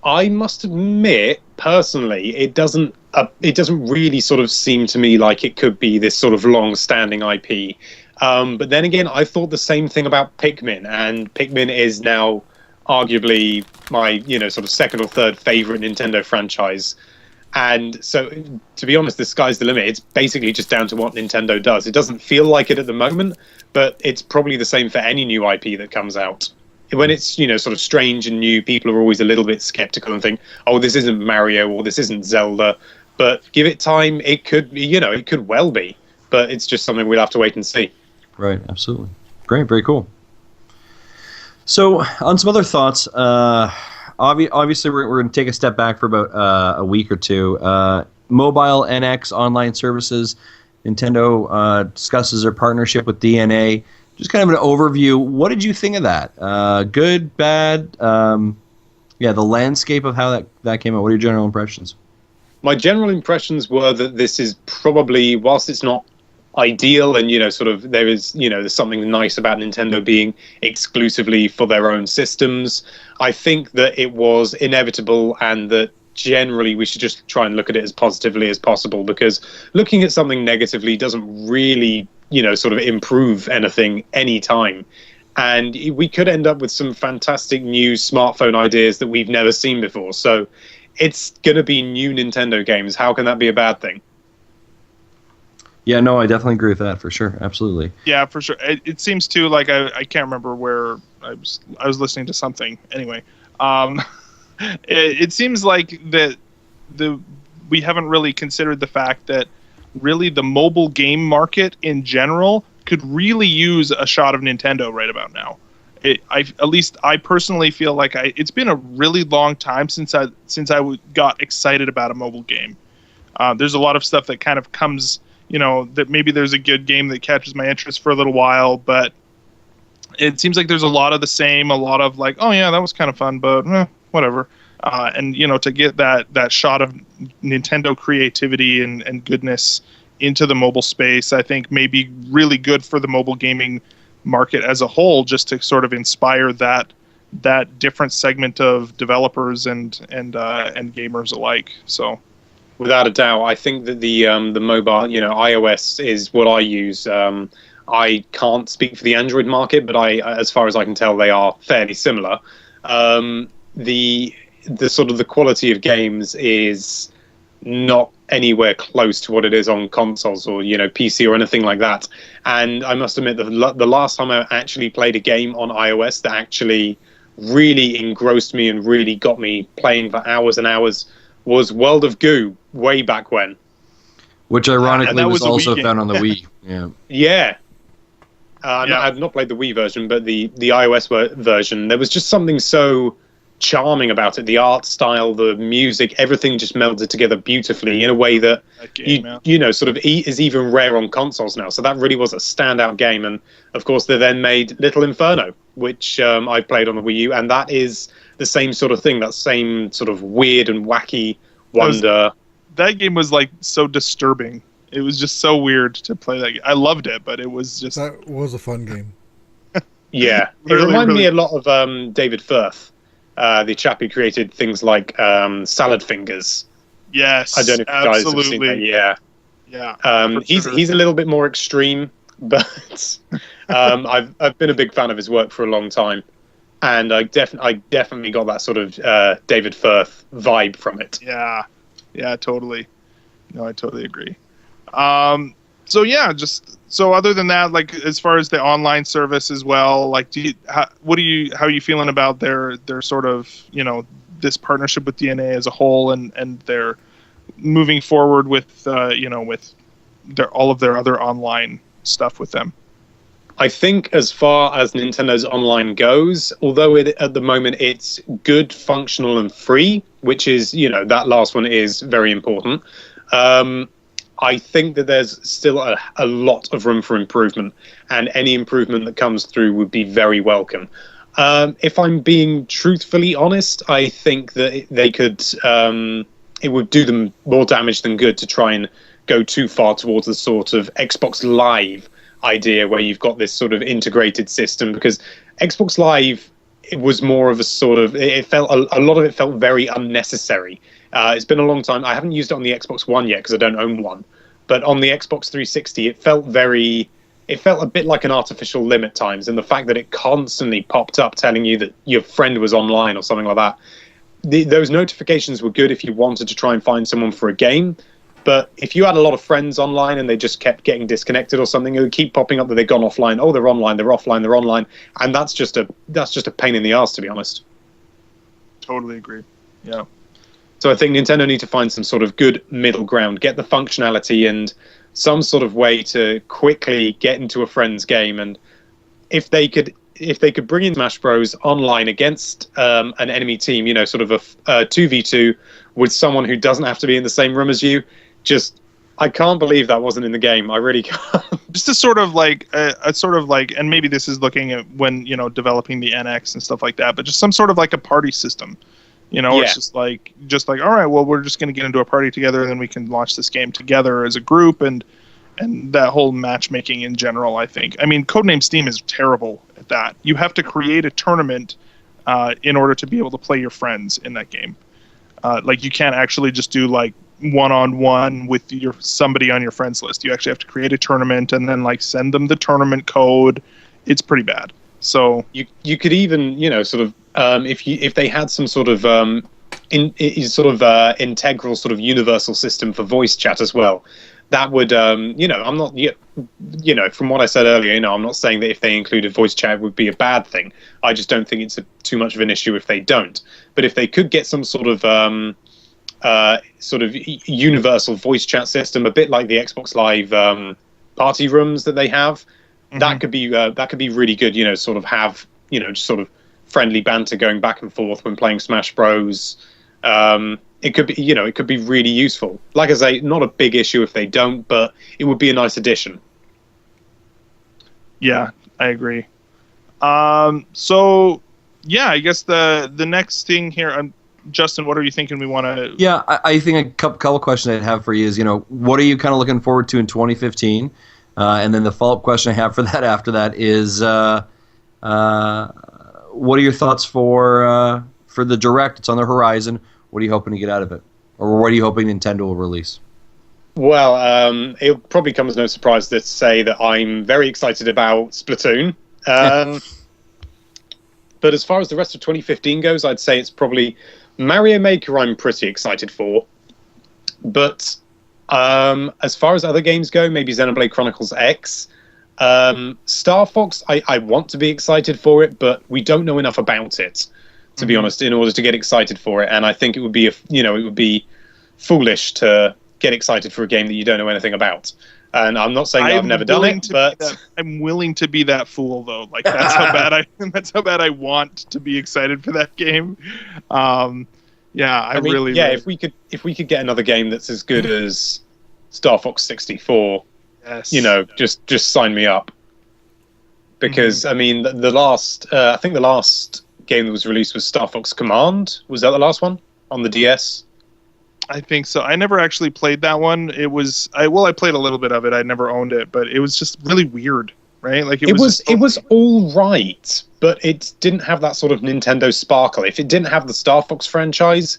I must admit, personally, it doesn't really sort of seem to me like it could be this sort of long-standing IP. But then again, I thought the same thing about Pikmin, and Pikmin is now arguably my sort of second or third favorite Nintendo franchise. And so, to be honest, the sky's the limit. It's basically just down to what Nintendo does. It doesn't feel like it at the moment, but it's probably the same for any new IP that comes out. When it's, sort of strange and new, people are always a little bit skeptical and think, oh, this isn't Mario or this isn't Zelda. But give it time, it could, it could well be. But it's just something we'll have to wait and see. Right, absolutely. Great, very cool. So, on some other thoughts, obviously we're going to take a step back for about a week or two. Mobile NX online services, Nintendo discusses their partnership with DNA. Just kind of an overview. What did you think of that? Good, bad? The landscape of how that came out. What are your general impressions? My general impressions were that this is probably, whilst it's not ideal and, sort of there is, there's something nice about Nintendo being exclusively for their own systems, I think that it was inevitable and that generally we should just try and look at it as positively as possible, because looking at something negatively doesn't really sort of improve anything anytime. And we could end up with some fantastic new smartphone ideas that we've never seen before. So it's going to be new Nintendo games. How can that be a bad thing? Yeah, no, I definitely agree with that for sure. Absolutely. Yeah, for sure. It seems too like I can't remember where I was listening to something. Anyway, it seems like that we haven't really considered the fact that really the mobile game market in general could really use a shot of Nintendo right about now. At least I personally feel like it's been a really long time since I got excited about a mobile game. There's a lot of stuff that kind of comes, that maybe there's a good game that catches my interest for a little while, but it seems like there's a lot of the same, a lot of like, oh yeah, that was kind of fun, but whatever. And to get that shot of Nintendo creativity and goodness into the mobile space, I think may be really good for the mobile gaming market as a whole, just to sort of inspire that different segment of developers and gamers alike. So, without a doubt, I think that the mobile, iOS is what I use. I can't speak for the Android market, but as far as I can tell, they are fairly similar. The sort of the quality of games is not anywhere close to what it is on consoles or PC or anything like that. And I must admit that the last time I actually played a game on iOS that actually really engrossed me and really got me playing for hours and hours was World of Goo way back when. Which ironically was also found on the Wii. Yeah. Yeah. I've not played the Wii version, but the iOS version. There was just something so charming about it. The art style, the music, everything just melded together beautifully in a way that sort of is even rare on consoles now. So that really was a standout game. And of course, they then made Little Inferno, which I played on the Wii U, and that is the same sort of thing. That same sort of weird and wacky wonder. That game was like so disturbing. It was just so weird to play that game. I loved it, but it was just... That was a fun game. Yeah. It reminded me a lot of David Firth, the chap who created things like Salad Fingers. Yes, I don't know if you guys have seen that. Yeah. Yeah. He's a little bit more extreme, but I've been a big fan of his work for a long time. And I definitely got that sort of David Firth vibe from it. Yeah. Yeah, totally. No, I totally agree. So other than that, like as far as the online service as well, like how are you feeling about their sort of, this partnership with DNA as a whole and their moving forward with with all of their other online stuff with them? I think as far as Nintendo's online goes, although at the moment it's good, functional, and free, which is, that last one is very important. I think that there's still a lot of room for improvement, and any improvement that comes through would be very welcome. If I'm being truthfully honest, I think that they could. It would do them more damage than good to try and go too far towards the sort of Xbox Live idea where you've got this sort of integrated system, because Xbox Live, it was more of a sort of, it felt a lot of it felt very unnecessary. It's been a long time. I haven't used it on the Xbox One yet because I don't own one, but on the Xbox 360 it felt a bit like an artificial limb at times, and the fact that it constantly popped up telling you that your friend was online or something like that. Those notifications were good if you wanted to try and find someone for a game. But if you had a lot of friends online and they just kept getting disconnected or something, it would keep popping up that they've gone offline. Oh, they're online, they're offline, they're online, and that's just a pain in the arse, to be honest. Totally agree. Yeah. So I think Nintendo need to find some sort of good middle ground, get the functionality and some sort of way to quickly get into a friend's game. And if they could bring in Smash Bros. Online against an enemy team, sort of a 2v2 with someone who doesn't have to be in the same room as you. I can't believe that wasn't in the game. I really can't. Just a sort of like, and maybe this is looking at when, developing the NX and stuff like that, but just some sort of like a party system, It's just like, all right, well, we're just going to get into a party together and then we can launch this game together as a group, and that whole matchmaking in general, I think. I mean, Codename Steam is terrible at that. You have to create a tournament in order to be able to play your friends in that game. Like, you can't actually just do like one-on-one with somebody on your friends list. You actually have to create a tournament and then like send them the tournament code. It's pretty bad. So you could even sort of if they had some sort of integral sort of universal system for voice chat as well. That would I'm not from what I said earlier, I'm not saying that if they included voice chat it would be a bad thing. I just don't think it's too much of an issue if they don't. But if they could get some sort of universal voice chat system, a bit like the Xbox Live party rooms that they have, that could be really good. Sort of have just sort of friendly banter going back and forth when playing Smash Bros. It could be it could be really useful. Like I say, not a big issue if they don't, but it would be a nice addition. Yeah, I agree. So yeah, I guess the next thing here, Justin, what are you thinking we want to... Yeah, I think a couple questions I'd have for you is, what are you kind of looking forward to in 2015? And then the follow-up question I have for that after that is, what are your thoughts for the Direct? It's on the horizon. What are you hoping to get out of it? Or what are you hoping Nintendo will release? Well, it'll probably come as no surprise to say that I'm very excited about Splatoon. But as far as the rest of 2015 goes, I'd say it's probably Mario Maker I'm pretty excited for. But as far as other games go, maybe Xenoblade Chronicles X. Star Fox, I want to be excited for it, but we don't know enough about it, to be honest, in order to get excited for it. And I think it would be, it would be foolish to get excited for a game that you don't know anything about. And I'm not saying that I've never done it, but I'm willing to be that fool, though. Like, that's how bad I want to be excited for that game. I mean, really. If we could get another game that's as good as Star Fox 64, yes, just sign me up. Because I mean, the last game that was released was Star Fox Command. Was that the last one on the DS? I think so. I never actually played that one. I played a little bit of it. I never owned it, but it was just really weird, right? Like it was all right, but it didn't have that sort of Nintendo sparkle. If it didn't have the Star Fox franchise,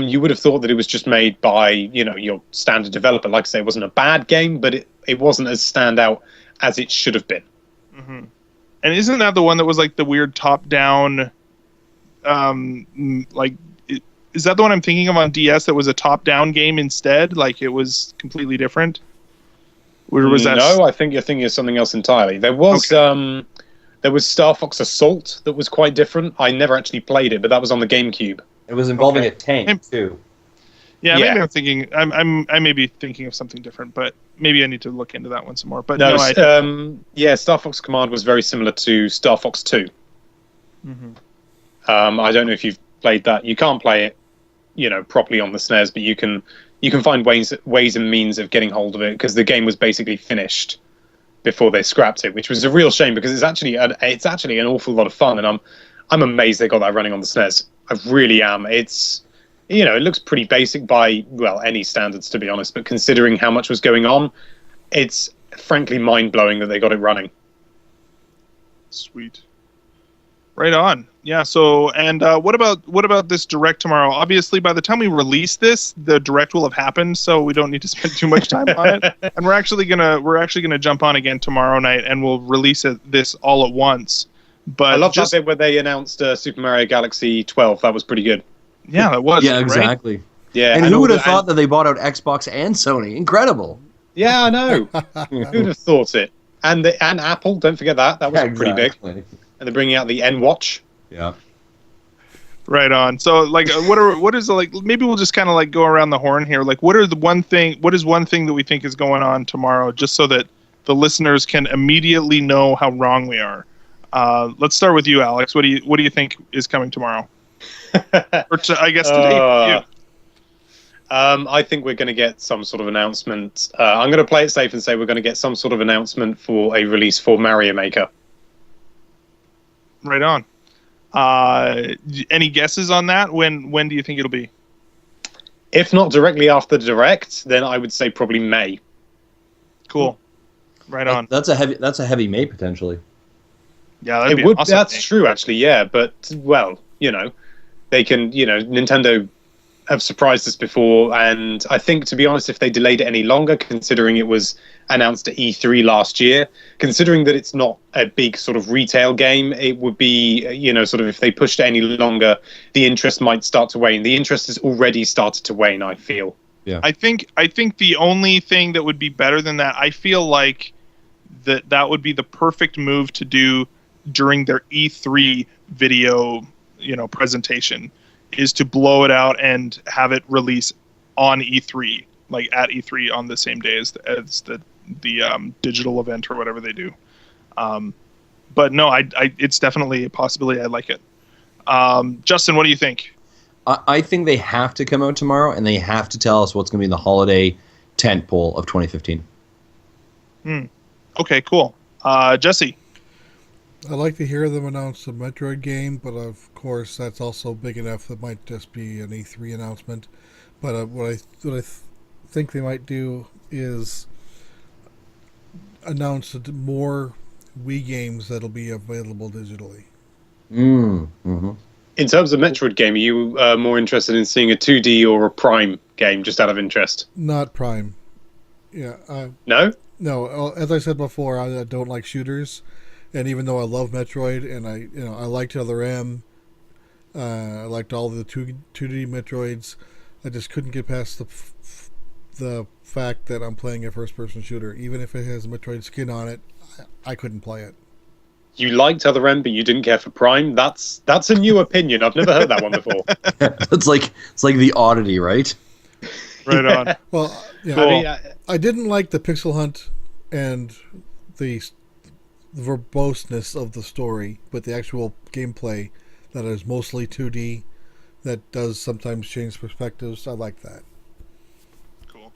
you would have thought that it was just made by your standard developer. Like I say, it wasn't a bad game, but it wasn't as standout as it should have been. Mm-hmm. And isn't that the one that was like the weird top-down, is that the one I'm thinking of on DS that was a top-down game instead? Like it was completely different? Or was that... No, I think you're thinking of something else entirely. There was Star Fox Assault that was quite different. I never actually played it, but that was on the GameCube. It was involving a tank, too. Yeah, Yeah. maybe I'm thinking. I may be thinking of something different, but maybe I need to look into that one some more. But No, no, Star Fox Command was very similar to Star Fox 2. Mhm. I don't know if you've played that. You can't play it, properly on the SNES, but you can find ways and means of getting hold of it because the game was basically finished before they scrapped it, which was a real shame because it's actually an awful lot of fun, and I'm amazed they got that running on the SNES. I really am. It's it looks pretty basic by any standards, to be honest, but considering how much was going on, it's frankly mind-blowing that they got it running. Sweet. Right on. Yeah. So, and what about this direct tomorrow? Obviously, by the time we release this, the direct will have happened, so we don't need to spend too much time on it. And we're actually gonna jump on again tomorrow night, and we'll release this all at once. But I love that bit where they announced Super Mario Galaxy 12. That was pretty good. Yeah, that was. Yeah, right? exactly. Yeah, And who would have thought that they bought out Xbox and Sony? Incredible. Yeah, I know. Who'd have thought it? And Apple, don't forget that. That was pretty big. And they're bringing out the N Watch. Yeah. Right on. So, like, what is like? Maybe we'll just kind of like go around the horn here. Like, what is one thing that we think is going on tomorrow, just so that the listeners can immediately know how wrong we are. Let's start with you, Alex. What do you think is coming tomorrow? I guess today for you. I think we're going to get some sort of announcement. I'm going to play it safe and say we're going to get some sort of announcement for a release for Mario Maker. Right on. Any guesses on that? When do you think it'll be? If not directly after the Direct, then I would say probably May. Cool. Right on. That's a heavy May potentially. Yeah, that'd be would. awesome. That's true, actually. Yeah, but they can. Nintendo have surprised us before, and I think, to be honest, if they delayed it any longer, considering it was announced at E3 last year, considering that it's not a big sort of retail game, it would be, sort of, if they pushed it any longer, the interest might start to wane. The interest has already started to wane, I feel. Yeah. I think the only thing that would be better than that, I feel like that would be the perfect move to do during their E3 video, presentation, is to blow it out and have it release on E3, like at E3 on the same day as the digital event or whatever they do. But no, it's definitely a possibility. I like it. Justin, what do you think? I think they have to come out tomorrow, and they have to tell us what's going to be the holiday tentpole of 2015. Okay, cool. Jesse? I'd like to hear them announce a Metroid game, but of course that's also big enough that might just be an E3 announcement. But what I think they might do is announce more Wii games that'll be available digitally. Mm-hmm. In terms of Metroid game, are you more interested in seeing a 2D or a Prime game, just out of interest? Not Prime. Yeah. No? No. As I said before, I don't like shooters. And even though I love Metroid, and I liked Other M, I liked all the 2D Metroids, I just couldn't get past the fact that I'm playing a first-person shooter. Even if it has a Metroid skin on it, I couldn't play it. You liked Other M, but you didn't care for Prime? That's a new opinion. I've never heard that one before. It's like the oddity, right? Right on. Well, Cool. I didn't like the pixel hunt and the verboseness of the story, but the actual gameplay that is mostly 2D, that does sometimes change perspectives, I like that. Cool.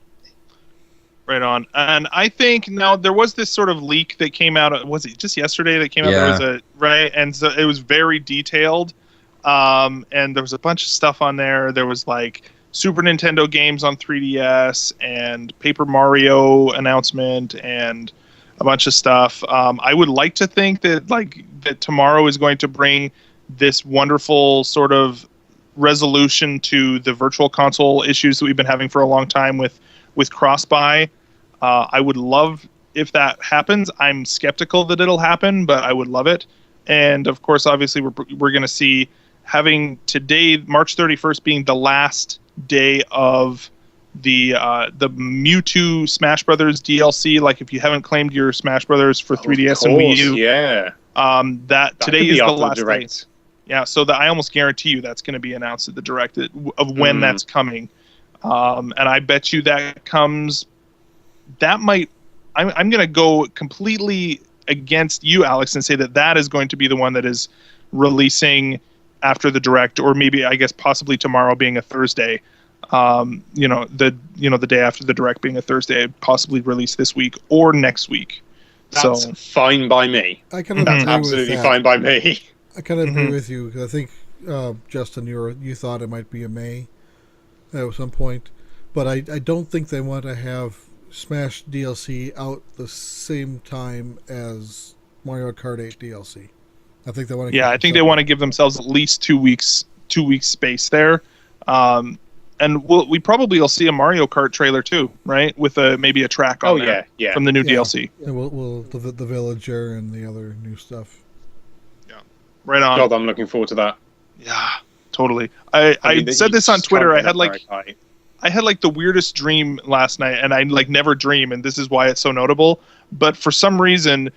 Right on. And I think now there was this sort of leak that came out. Was it just yesterday that came out? Yeah. There was right, and so it was very detailed. And there was a bunch of stuff on there. There was like Super Nintendo games on 3DS and Paper Mario announcement and a bunch of stuff. I would like to think that tomorrow is going to bring this wonderful sort of resolution to the virtual console issues that we've been having for a long time with cross-buy. I would love if that happens. I'm skeptical that it'll happen, but I would love it. And of course, obviously, we're going to see, having today, March 31st, being the last day of the Mewtwo Smash Brothers DLC. Like, if you haven't claimed your Smash Brothers for 3DS and Wii U, yeah, that today is the last Direct. day. Yeah, so I almost guarantee you that's going to be announced at the Direct of when that's coming. and I bet you that comes. That might. I'm going to go completely against you, Alex, and say that is going to be the one that is releasing after the direct, or maybe I guess possibly tomorrow being a Thursday. The day after the direct being a Thursday, possibly release this week or next week. That's fine by me. I kind of That's agree absolutely with that. fine by me. I kind of agree with you. 'Cause I think Justin, you thought it might be a May at some point, but I don't think they want to have Smash DLC out the same time as Mario Kart 8 DLC. I think they want to. Yeah, I think they want to give themselves at least 2 weeks space there. And we probably will see a Mario Kart trailer too, right? With maybe a track on there from the new DLC. And we'll the villager and the other new stuff. Yeah, right on. God, I'm looking forward to that. Yeah, totally. I said this on Twitter. I had like the weirdest dream last night, and I like never dream, and this is why it's so notable. But for some reason,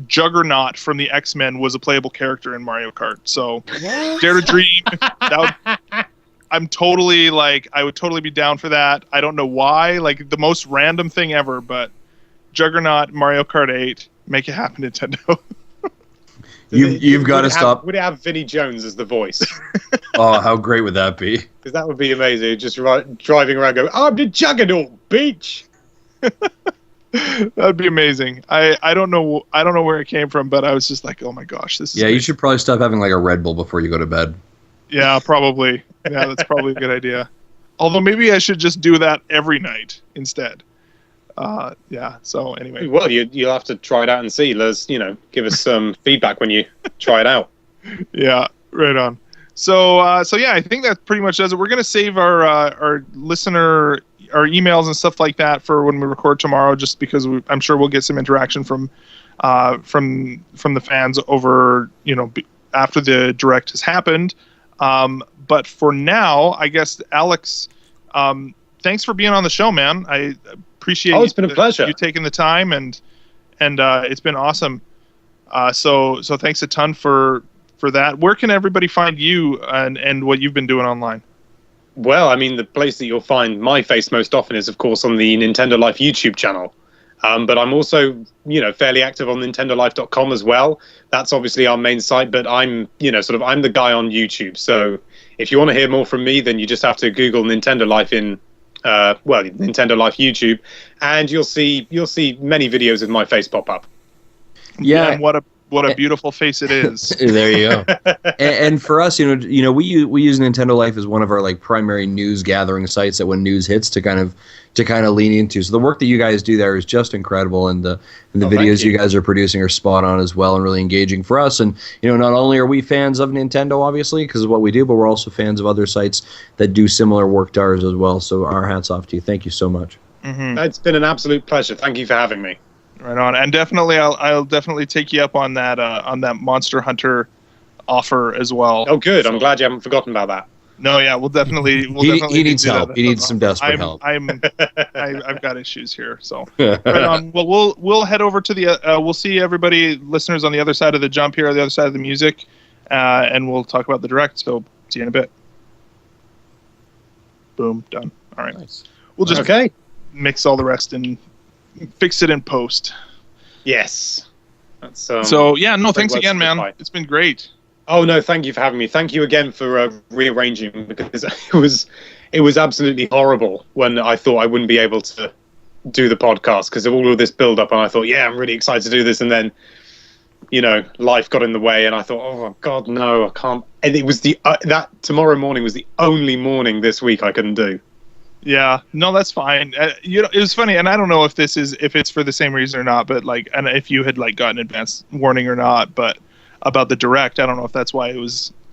Juggernaut from the X-Men was a playable character in Mario Kart. So dare to dream. I'm totally like, I would totally be down for that. I don't know why, like the most random thing ever, but Juggernaut, Mario Kart 8, make it happen, Nintendo. You've got to stop. Would it have Vinnie Jones as the voice? Oh, how great would that be? Because that would be amazing. Just driving around going, I'm the Juggernaut, bitch! That'd be amazing. I don't know where it came from, but I was just like, oh my gosh, this is Yeah, great. you should probably stop having like a Red Bull before you go to bed. Yeah, probably. Yeah, that's probably a good idea. Although maybe I should just do that every night instead. Yeah, so anyway. Well, you'll have to try it out and see. Let's, give us some feedback when you try it out. Yeah, right on. So yeah, I think that pretty much does it. We're going to save our listener, our emails and stuff like that for when we record tomorrow, just because I'm sure we'll get some interaction from the fans over, after the direct has happened. But for now, I guess, Alex, thanks for being on the show, man. I appreciate it's been a pleasure. You taking the time, and it's been awesome. So thanks a ton for that. Where can everybody find you and what you've been doing online? Well, I mean, the place that you'll find my face most often is, of course, on the Nintendo Life YouTube channel. But I'm also, fairly active on NintendoLife.com as well. That's obviously our main site, but I'm, I'm the guy on YouTube. So if you want to hear more from me, then you just have to Google Nintendo Life Nintendo Life YouTube, and you'll see many videos with my face pop up. Yeah, and what a beautiful face it is. There you go. and for us, we use Nintendo Life as one of our like primary news gathering sites that when news hits to kind of lean into. So the work that you guys do there is just incredible, and the videos you guys are producing are spot on as well and really engaging for us. And not only are we fans of Nintendo, obviously, because of what we do, but we're also fans of other sites that do similar work to ours as well. So our hats off to you. Thank you so much. Mm-hmm. It's been an absolute pleasure. Thank you for having me. Right on, and definitely, I'll definitely take you up on that Monster Hunter offer as well. Oh, good. I'm glad you haven't forgotten about that. No, yeah, we'll definitely. He needs help. He needs some desperate help. I've got issues here, so right on. Well, we'll head over to the. We'll see everybody, listeners, on the other side of the jump here, on the other side of the music, and we'll talk about the direct. So see you in a bit. Boom, done. All right. Nice. We'll just mix all the rest and fix it in post. Yes. That's, so yeah, no, thanks again, man. It's been great. Oh no, thank you for having me. Thank you again for rearranging, because it was absolutely horrible when I thought I wouldn't be able to do the podcast because of all of this build up, and I thought, yeah, I'm really excited to do this, and then life got in the way, and I thought, oh God, no, I can't. And it was that tomorrow morning was the only morning this week I couldn't do. Yeah, no, that's fine. It was funny, and I don't know if it's for the same reason or not, but and if you had gotten advance warning or not, but about the direct, I don't know if that's why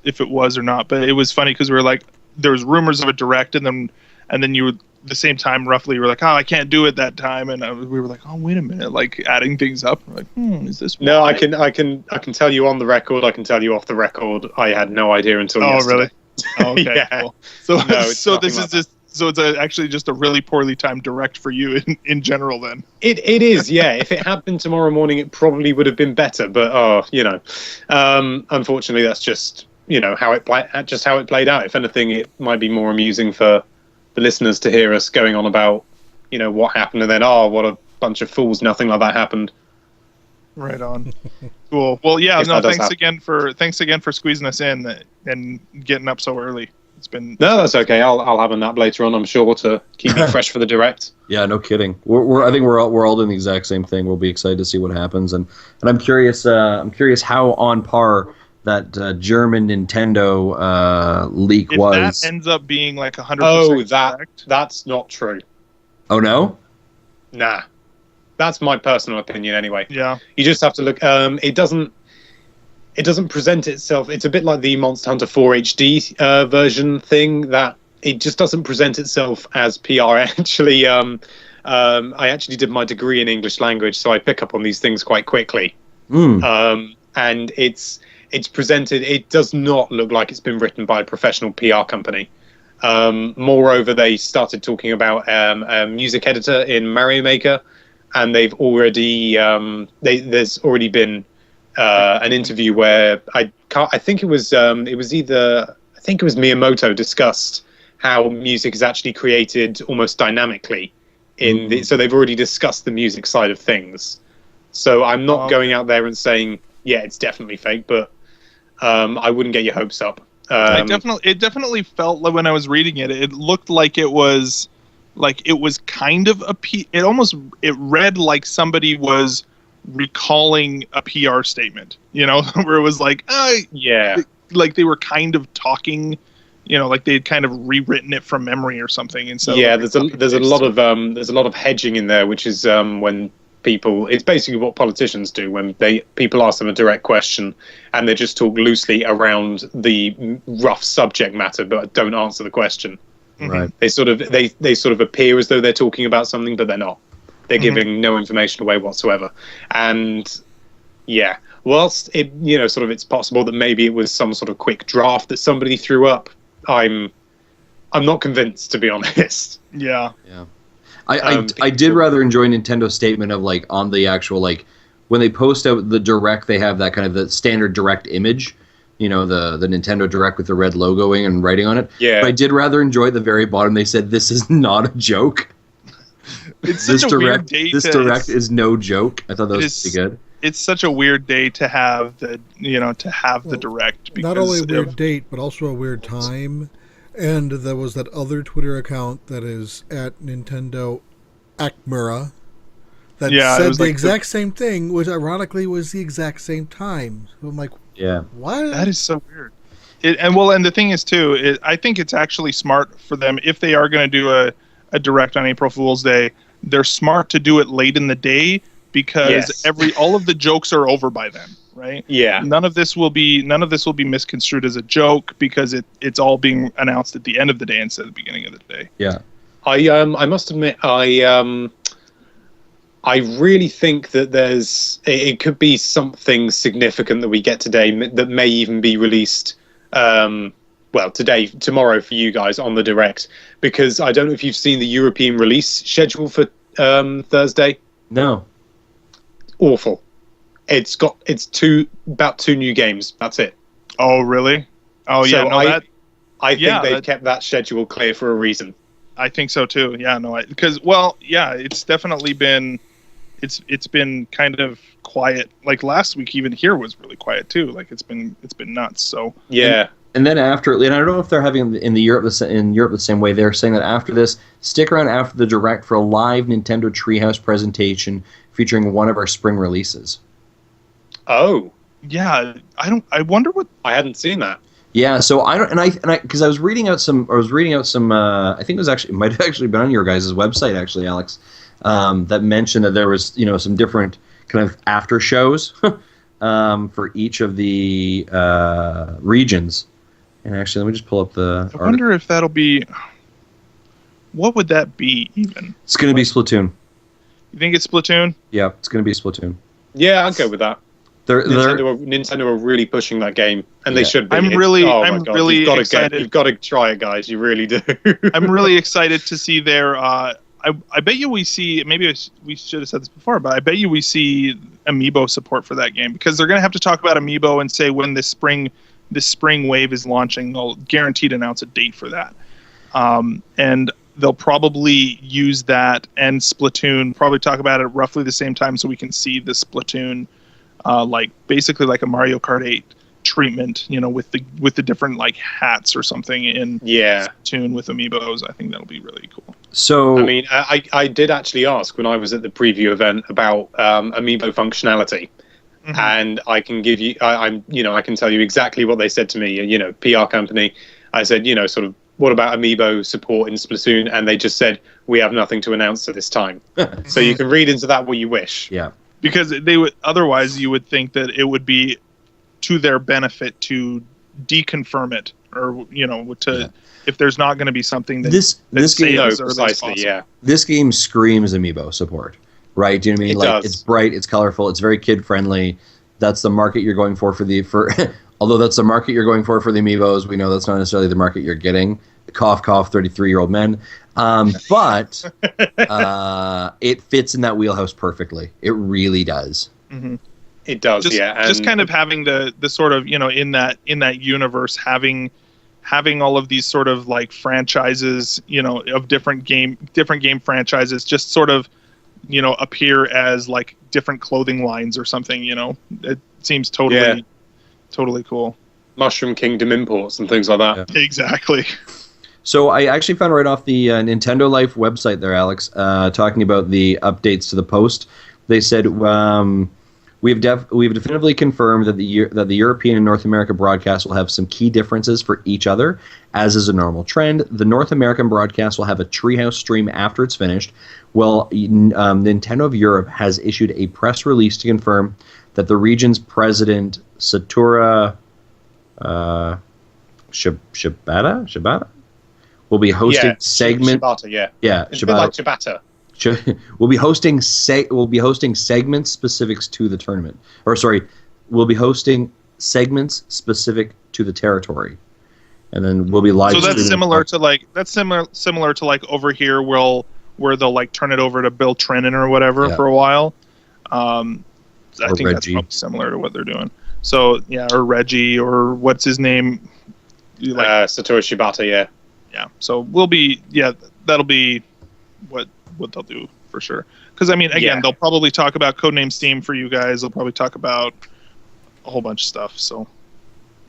if it was or not, but it was funny because we were there was rumors of a direct, and then you were the same time roughly you were like, oh, I can't do it that time, and we were like, oh, wait a minute, adding things up. We're like, is this? No, I can tell you on the record. I can tell you off the record. I had no idea until yesterday. Really? Oh, okay. Yeah. Cool. So this is just. So it's actually just a really poorly timed direct for you in general then. It is, yeah. If it happened tomorrow morning, it probably would have been better. But unfortunately, that's just how it played out. If anything, it might be more amusing for the listeners to hear us going on about, what happened, and then, oh, what a bunch of fools, nothing like that happened. Right on. Cool. Well, yeah. If No, that does thanks again for squeezing us in and getting up so early. No, that's okay. I'll have a nap later on, I'm sure, to keep me fresh for the direct. Yeah, no kidding. I think we're all doing the exact same thing. We'll be excited to see what happens, and I'm curious. I'm curious how on par that German Nintendo leak if was. That ends up being like 100%. Oh, correct. That's not true. Oh no. Nah, that's my personal opinion anyway. Yeah. You just have to look. It doesn't present itself. It's a bit like the Monster Hunter 4 HD version thing, that it just doesn't present itself as PR. Actually, I actually did my degree in English language, so I pick up on these things quite quickly. And it's presented. It does not look like it's been written by a professional PR company. Moreover, they started talking about a music editor in Mario Maker, and they've already there's already been an interview where I think it was Miyamoto discussed how music is actually created almost dynamically so they've already discussed the music side of things. So I'm not going out there and saying, yeah, it's definitely fake, but I wouldn't get your hopes up. It definitely felt like, when I was reading it, it looked like it was kind of it read like somebody was recalling a PR statement, where it was like, like they were kind of talking, like they'd kind of rewritten it from memory or something. And so there's a lot of hedging in there, which is when it's basically what politicians do when people ask them a direct question and they just talk loosely around the rough subject matter but don't answer the question. Right. They sort of appear as though they're talking about something, but they're not. They're giving no information away whatsoever. And yeah, whilst it it's possible that maybe it was some sort of quick draft that somebody threw up, I'm not convinced, to be honest. Yeah. I did rather enjoy Nintendo's statement of like on the actual like when they post out the direct, they have that kind of the standard direct image, the Nintendo Direct with the red logoing and writing on it. Yeah. But I did rather enjoy the very bottom. They said this is not a joke. It's such a weird day. This direct is no joke. I thought that was pretty good. It's such a weird day to have the the direct. Because not only a weird date, but also a weird time. And there was that other Twitter account that is at Nintendo Acmura that said the exact same thing, which ironically was the exact same time. So I'm like, what? That is so weird. And the thing is too, I think it's actually smart for them if they are going to do a direct on April Fool's Day. They're smart to do it late in the day because all of the jokes are over by then. Right? Yeah. None of this will be misconstrued as a joke because it's all being announced at the end of the day instead of the beginning of the day. Yeah. I must admit I really think that it could be something significant that we get today that may even be released tomorrow for you guys on the Direct, because I don't know if you've seen the European release schedule for Thursday. No. Awful. It's about two new games. That's it. Oh, really? Oh, yeah. So no, I think they've kept that schedule clear for a reason. I think so too. Yeah, no, because it's definitely been, it's been kind of quiet. Like last week, even here was really quiet too. Like it's been nuts. So yeah. And then after, and I don't know if they're having in Europe the same way. They're saying that after this, stick around after the Direct for a live Nintendo Treehouse presentation featuring one of our spring releases. Oh. Yeah, I wonder what. I hadn't seen that. Yeah, so because I was reading out some. I think it might have actually been on your guys' website actually, Alex, that mentioned that there was some different kind of after shows for each of the regions. And actually, let me just pull up the. I wonder if that'll be. What would that be even? It's going to be Splatoon. You think it's Splatoon? Yeah, it's going to be Splatoon. Yeah, I'll go with that. Nintendo are really pushing that game, and they should be. I'm really excited. You've got to try it, guys. You really do. I'm really excited to see their. I bet you we see. Maybe we should have said this before, but I bet you we see Amiibo support for that game, because they're going to have to talk about Amiibo and say when this spring wave is launching. They'll guaranteed announce a date for that. And they'll probably use that and Splatoon, probably talk about it roughly the same time so we can see the Splatoon, like basically like a Mario Kart 8 treatment, with the different like hats or something in Splatoon with amiibos. I think that'll be really cool. So I mean, I did actually ask when I was at the preview event about amiibo functionality. Mm-hmm. And I can give you, I can tell you exactly what they said to me. PR company. I said, sort of, what about amiibo support in Splatoon? And they just said, we have nothing to announce at this time. So you can read into that what you wish. Yeah, because otherwise you would think that it would be to their benefit to deconfirm it, or if there's not going to be something that this game precisely, yeah. This game screams amiibo support. Right? Do you know what I mean? It like does. It's bright, it's colorful, it's very kid friendly. That's the market you're going for although that's the market you're going for the amiibos, we know that's not necessarily the market you're getting. Cough, cough, 33-year-old men. But it fits in that wheelhouse perfectly. It really does. Mm-hmm. It does, just kind of having the sort of in that universe, having all of these sort of like franchises, of different game franchises, just sort of appear as like different clothing lines or something. It seems totally cool. Mushroom Kingdom imports and things like that. Yeah. Exactly. So I actually found right off the Nintendo Life website there, Alex, talking about the updates to the post. They said we've definitively confirmed that the European and North America broadcast will have some key differences for each other, as is a normal trend. The North American broadcast will have a Treehouse stream after it's finished. Well, Nintendo of Europe has issued a press release to confirm that the region's president, Satoru Shibata, will be hosting segment. Shibata, it's Shibata. a bit like Shibata. We'll be hosting segment specifics to the tournament. We'll be hosting segments specific to the territory, and then we'll be live. So that's similar to like over here, where they'll like turn it over to Bill Trennan or whatever for a while. I think Reggie. That's probably similar to what they're doing. So or Reggie, or what's his name? Satoru Shibata, yeah. So that'll be what they'll do for sure. Because I mean, again, they'll probably talk about Codename Steam for you guys. They'll probably talk about a whole bunch of stuff. So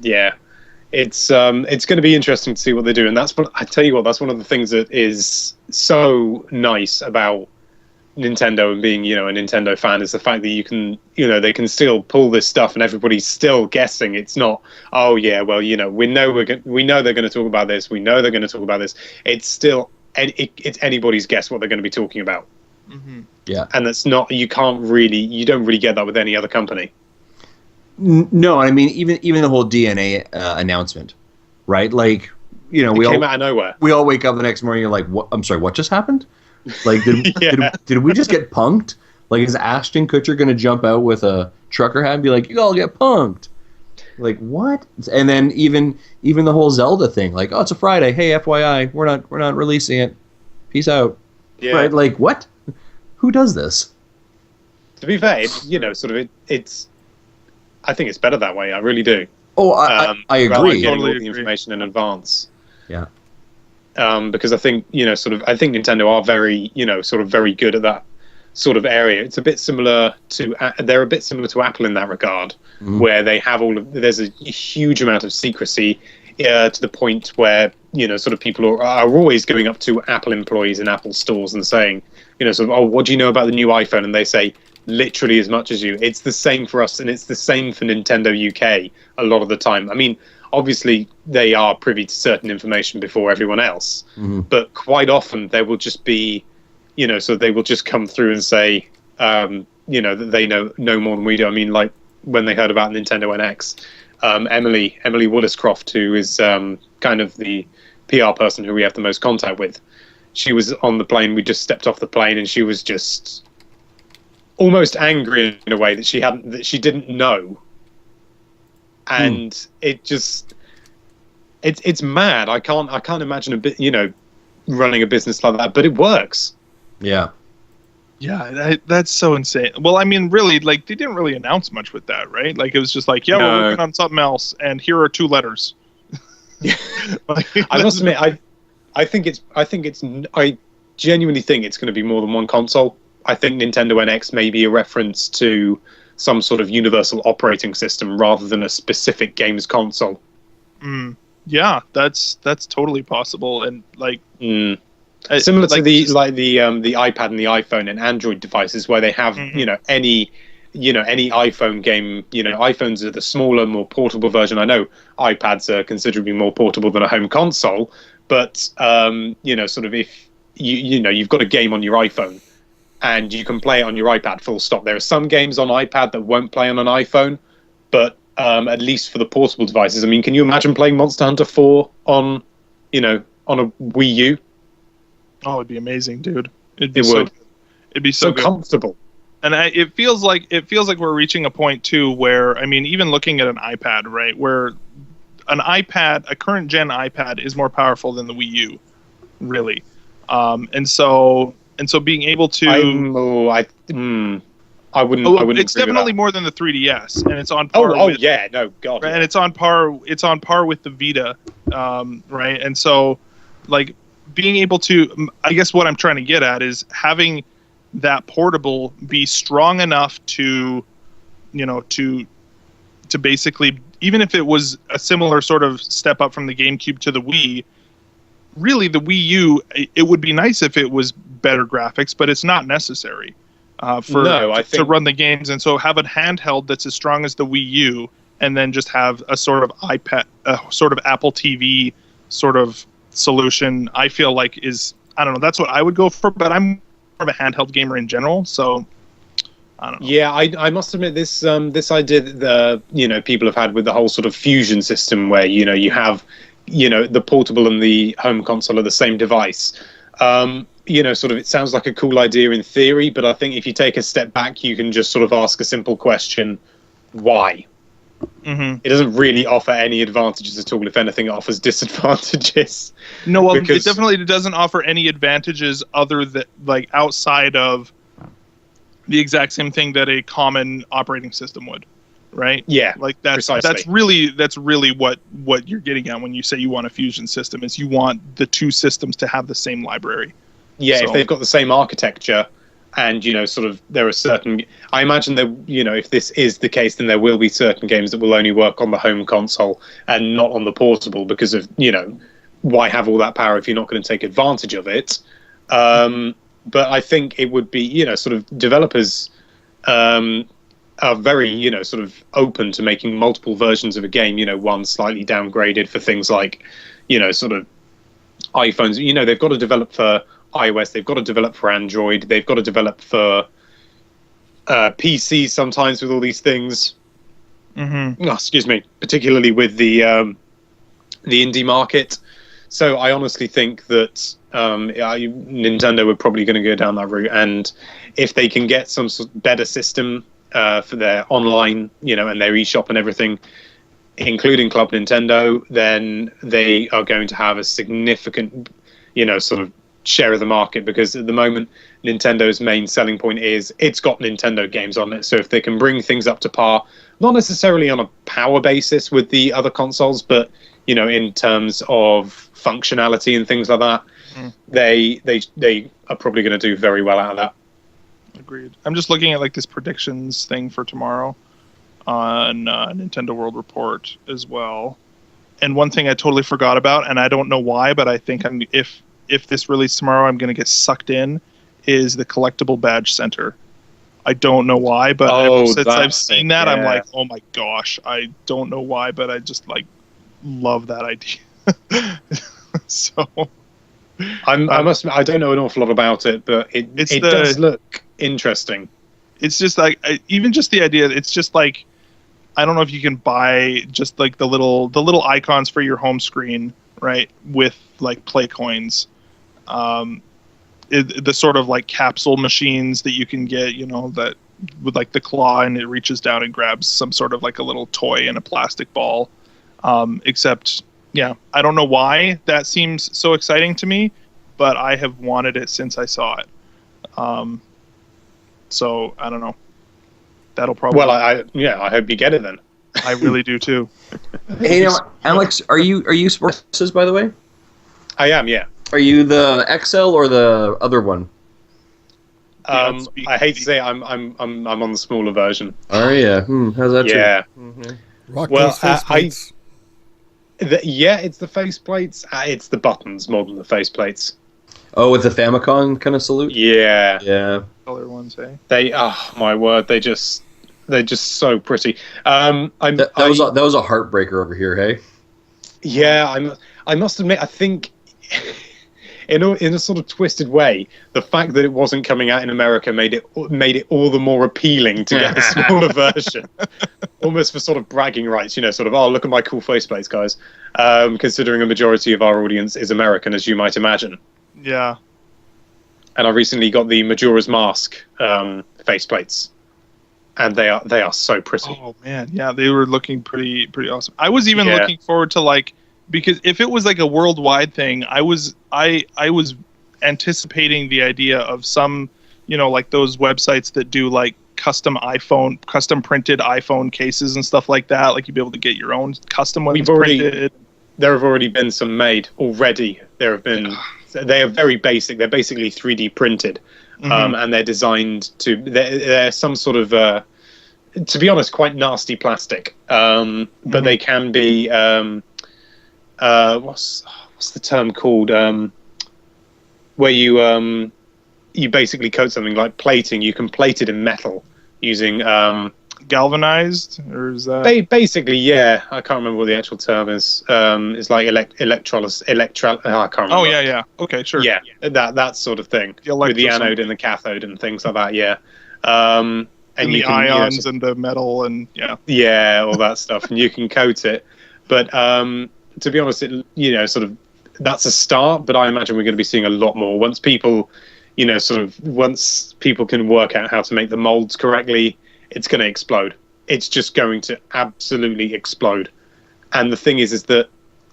it's going to be interesting to see what they do. And that's what I tell you what. That's one of the things that is so nice about Nintendo and being a Nintendo fan, is the fact that you can they can still pull this stuff and everybody's still guessing. It's not we know they're going to talk about this. We know they're going to talk about this. It's still. It's anybody's guess what they're going to be talking about. Mm-hmm. Yeah, and that's not. You don't really get that with any other company. No, I mean even the whole DNA announcement, right? Like we came out of nowhere. We all wake up the next morning. You're like, "What? I'm sorry, what just happened? Like, did we just get punked? Like, is Ashton Kutcher going to jump out with a trucker hat and be like, you all get punked? Like, what? And then even the whole Zelda thing, like, oh, it's a Friday. Hey, FYI, we're not releasing it. Peace out. Yeah. Right? Like, what? Who does this? To be fair, it's. I think it's better that way. I really do. Oh, I agree. Getting all the information in advance. Yeah. Because I think I think Nintendo are very very good at that sort of area. It's a bit similar to they're a bit similar to Apple in that regard, where they have there's a huge amount of secrecy to the point where people are always going up to Apple employees in Apple stores and saying what do you know about the new iPhone, and they say literally as much as you. It's the same for us, and it's the same for Nintendo UK a lot of the time. I mean, obviously they are privy to certain information before everyone else, but quite often there will just be so they will just come through and say, that they know more than we do. I mean, like when they heard about Nintendo NX, Emily Williscroft, who is kind of the PR person who we have the most contact with, she was on the plane. We just stepped off the plane, and she was just almost angry in a way that she didn't know, and it's mad. I can't imagine a bit running a business like that, but it works. Yeah. Yeah, that's so insane. Well, I mean, really, like, they didn't really announce much with that, right? Like, it was just like, we're working on something else, and here are 2 letters. I must admit, I genuinely think it's going to be more than one console. I think Nintendo NX may be a reference to some sort of universal operating system rather than a specific games console. Yeah, that's totally possible, and like similar to the iPad and the iPhone and Android devices, where they have any iPhone game. iPhones are the smaller, more portable version. I know iPads are considerably more portable than a home console, but sort of if you've got a game on your iPhone and you can play it on your iPad, full stop. There are some games on iPad that won't play on an iPhone, but at least for the portable devices. I mean, can you imagine playing Monster Hunter 4 on a Wii U? Oh, it'd be amazing, dude. It'd be so good. Comfortable. And it feels like we're reaching a point too where, I mean, even looking at an iPad, right, where a current gen iPad is more powerful than the Wii U, really. And so being able to, I wouldn't. It's definitely more than the 3DS, and it's on par. Right, and it's on par. It's on par with the Vita, right? And so, like, being able to, I guess what I'm trying to get at is having that portable be strong enough to basically, even if it was a similar sort of step up from the GameCube to the Wii. Really, the Wii U, it would be nice if it was better graphics, but it's not necessary to run the games. And so have a handheld that's as strong as the Wii U, and then just have a sort of iPad, a sort of Apple TV sort of solution, I feel like I don't know, that's what I would go for, but I'm more of a handheld gamer in general, so I don't know. Yeah, I must admit this idea that people have had with the whole sort of fusion system where you have the portable and the home console are the same device. Sort of, it sounds like a cool idea in theory, but I think if you take a step back, you can just sort of ask a simple question: why? It doesn't really offer any advantages at all. If anything, it offers disadvantages. No, well, it definitely doesn't offer any advantages other than, like, outside of the exact same thing that a common operating system would. Right? Yeah, like that's really what you're getting at when you say you want a fusion system, is you want the two systems to have the same library. Yeah, if they've got the same architecture, and sort of there are certain, I imagine that if this is the case, then there will be certain games that will only work on the home console and not on the portable, because of why have all that power if you're not going to take advantage of it. But I think it would be sort of developers are very, sort of open to making multiple versions of a game, one slightly downgraded for things like, sort of iPhones. They've got to develop for iOS, they've got to develop for Android, they've got to develop for PC sometimes with all these things. Excuse me, particularly with the indie market. So I honestly think that Nintendo are probably going to go down that route, and if they can get some sort of better system for their online, and their eShop and everything, including Club Nintendo, then they are going to have a significant, sort of share of the market, because at the moment, Nintendo's main selling point is it's got Nintendo games on it. So if they can bring things up to par, not necessarily on a power basis with the other consoles, but, in terms of functionality and things like that, they are probably going to do very well out of that. Agreed. I'm just looking at like this predictions thing for tomorrow on Nintendo World Report as well. And one thing I totally forgot about, and I don't know why, but I think if this releases tomorrow, I'm going to get sucked in, is the collectible badge center. I don't know why, but since I've seen that, I'm like, oh my gosh, I don't know why, but I just like love that idea. So I must admit, I don't know an awful lot about it, but it does look interesting. It's just like, even just the idea, it's just like, I don't know if you can buy just like the little icons for your home screen, right, with like play coins. The sort of like capsule machines that you can get, that with like the claw, and it reaches down and grabs some sort of like a little toy in a plastic ball. Except, yeah, I don't know why that seems so exciting to me, but I have wanted it since I saw it. So I don't know. That'll probably. Well, I hope you get it then. I really do too. Hey, Alex, are you Sports, by the way? I am, yeah. Are you the XL or the other one? I hate to say I'm on the smaller version. Oh yeah. How's that? Yeah. Rock Well, those faceplates. It's the faceplates. It's the buttons more than the faceplates. Oh, with the Famicom kind of salute. Yeah. Yeah. Color ones, eh? They. Oh my word! They're just so pretty. That was a heartbreaker over here. Hey. Yeah. I must admit. I think. In a sort of twisted way, the fact that it wasn't coming out in America made it all the more appealing to get the smaller version, almost for sort of bragging rights. Sort of, oh, look at my cool faceplates, guys. Considering a majority of our audience is American, as you might imagine. Yeah. And I recently got the Majora's Mask faceplates, and they are so pretty. Oh man, yeah, they were looking pretty awesome. I was even looking forward to because if it was like a worldwide thing, I was anticipating the idea of some, like those websites that do like custom printed iPhone cases and stuff like that. Like you'd be able to get your own custom ones printed. There have already been some made already. There have been. They are very basic. They're basically 3D printed, and they're designed to. They're some sort of, to be honest, quite nasty plastic. But they can be. What's the term called? Where you basically coat something like plating. You can plate it in metal using galvanized, or is that basically? Yeah, I can't remember what the actual term is. It's like electrolysis. I can't remember. Oh yeah. Okay, sure. Yeah, that sort of thing with the anode and the cathode and things like that. Yeah. And the ions and the metal and yeah, all that stuff, and you can coat it. But to be honest, sort of that's a start. But I imagine we're going to be seeing a lot more once people, once people can work out how to make the molds correctly. It's going to explode. It's just going to absolutely explode. And the thing is that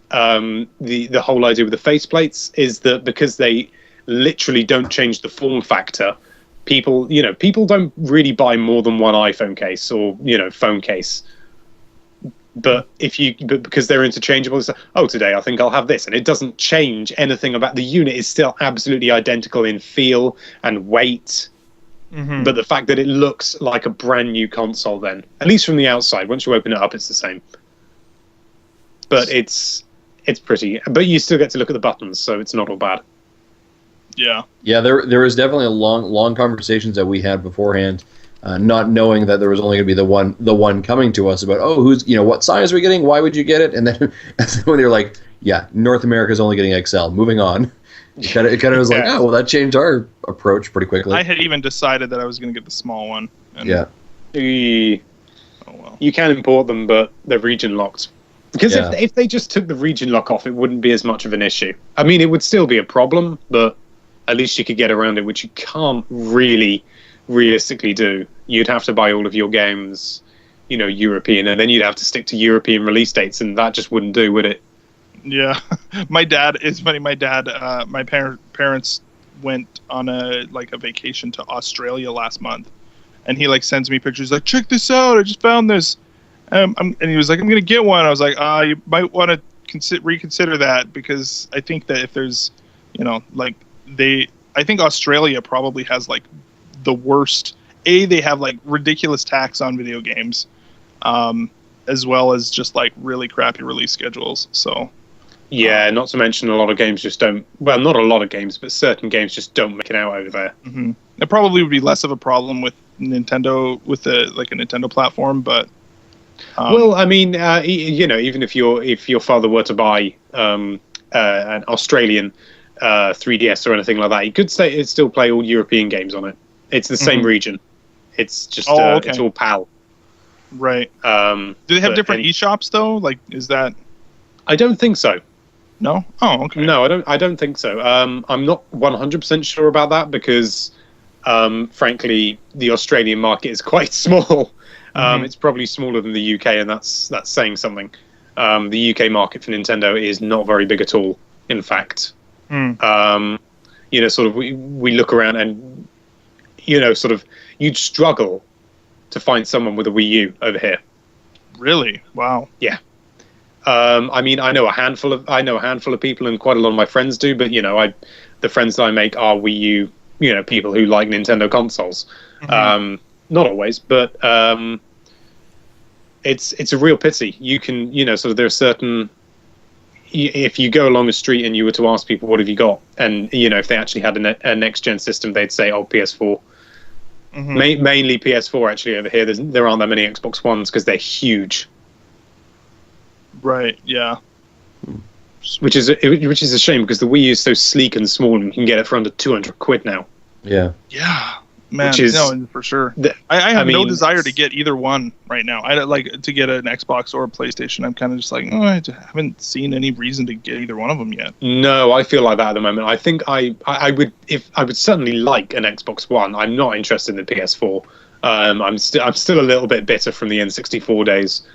the whole idea with the faceplates is that because they literally don't change the form factor, people don't really buy more than one iPhone case or phone case. But because they're interchangeable, it's like, oh, today I think I'll have this, and it doesn't change anything about the unit. Is still absolutely identical in feel and weight. But the fact that it looks like a brand new console, then at least from the outside, once you open it up, it's the same. But it's pretty. But you still get to look at the buttons, so it's not all bad. Yeah. There was definitely a long conversations that we had beforehand, not knowing that there was only going to be the one coming to us about who's what size are we getting, why would you get it, and then when they're like, yeah, North America is only getting XL. Moving on. It kind of was like, oh, well, that changed our approach pretty quickly. I had even decided that I was going to get the small one. And yeah. Oh, well. You can import them, but they're region locked. Because if they just took the region lock off, it wouldn't be as much of an issue. I mean, it would still be a problem, but at least you could get around it, which you can't really realistically do. You'd have to buy all of your games, European, and then you'd have to stick to European release dates, and that just wouldn't do, would it? Yeah, it's funny. My dad, my parents went on a vacation to Australia last month, and he sends me pictures like, check this out, I just found this, and he was like, I'm gonna get one. I was like, you might want to reconsider that, because I think that if there's, I think Australia probably has the worst. They have ridiculous tax on video games, as well as just really crappy release schedules. So. Yeah, not to mention a lot of games just don't. Well, not a lot of games, but certain games just don't make it out over there. Mm-hmm. It probably would be less of a problem with Nintendo, with a Nintendo platform, but. Well, I mean, even if your father were to buy an Australian 3DS or anything like that, he could still play all European games on it. It's the same region. It's just it's all PAL. Right. Do they have different eShops though? Is that? I don't think so. No? Oh, okay. No, I don't think so. I'm not 100% sure about that because, frankly, the Australian market is quite small. It's probably smaller than the UK, and that's saying something. The UK market for Nintendo is not very big at all, in fact. Sort of we look around and, sort of you'd struggle to find someone with a Wii U over here. Really? Wow. Yeah. I mean, I know a handful of people, and quite a lot of my friends do. But the friends that I make are Wii U, people who like Nintendo consoles. Mm-hmm. Not always, but it's a real pity. You can, sort of there are certain. If you go along a street and you were to ask people what have you got, and if they actually had a next gen system, they'd say, "Oh, PS4." Mm-hmm. Mainly PS4 actually over here. There aren't that many Xbox Ones because they're huge. Right. Yeah. Which is a shame because the Wii U is so sleek and small, and you can get it for under £200 now. Yeah. Yeah. Man, Which is- no, for sure. I have no mean, desire to get either one right now. I don't like to get an Xbox or a PlayStation. I'm kind of just like, I haven't seen any reason to get either one of them yet. No, I feel like that at the moment. I think I would certainly like an Xbox One. I'm not interested in the PS4. I'm still a little bit bitter from the N64 days.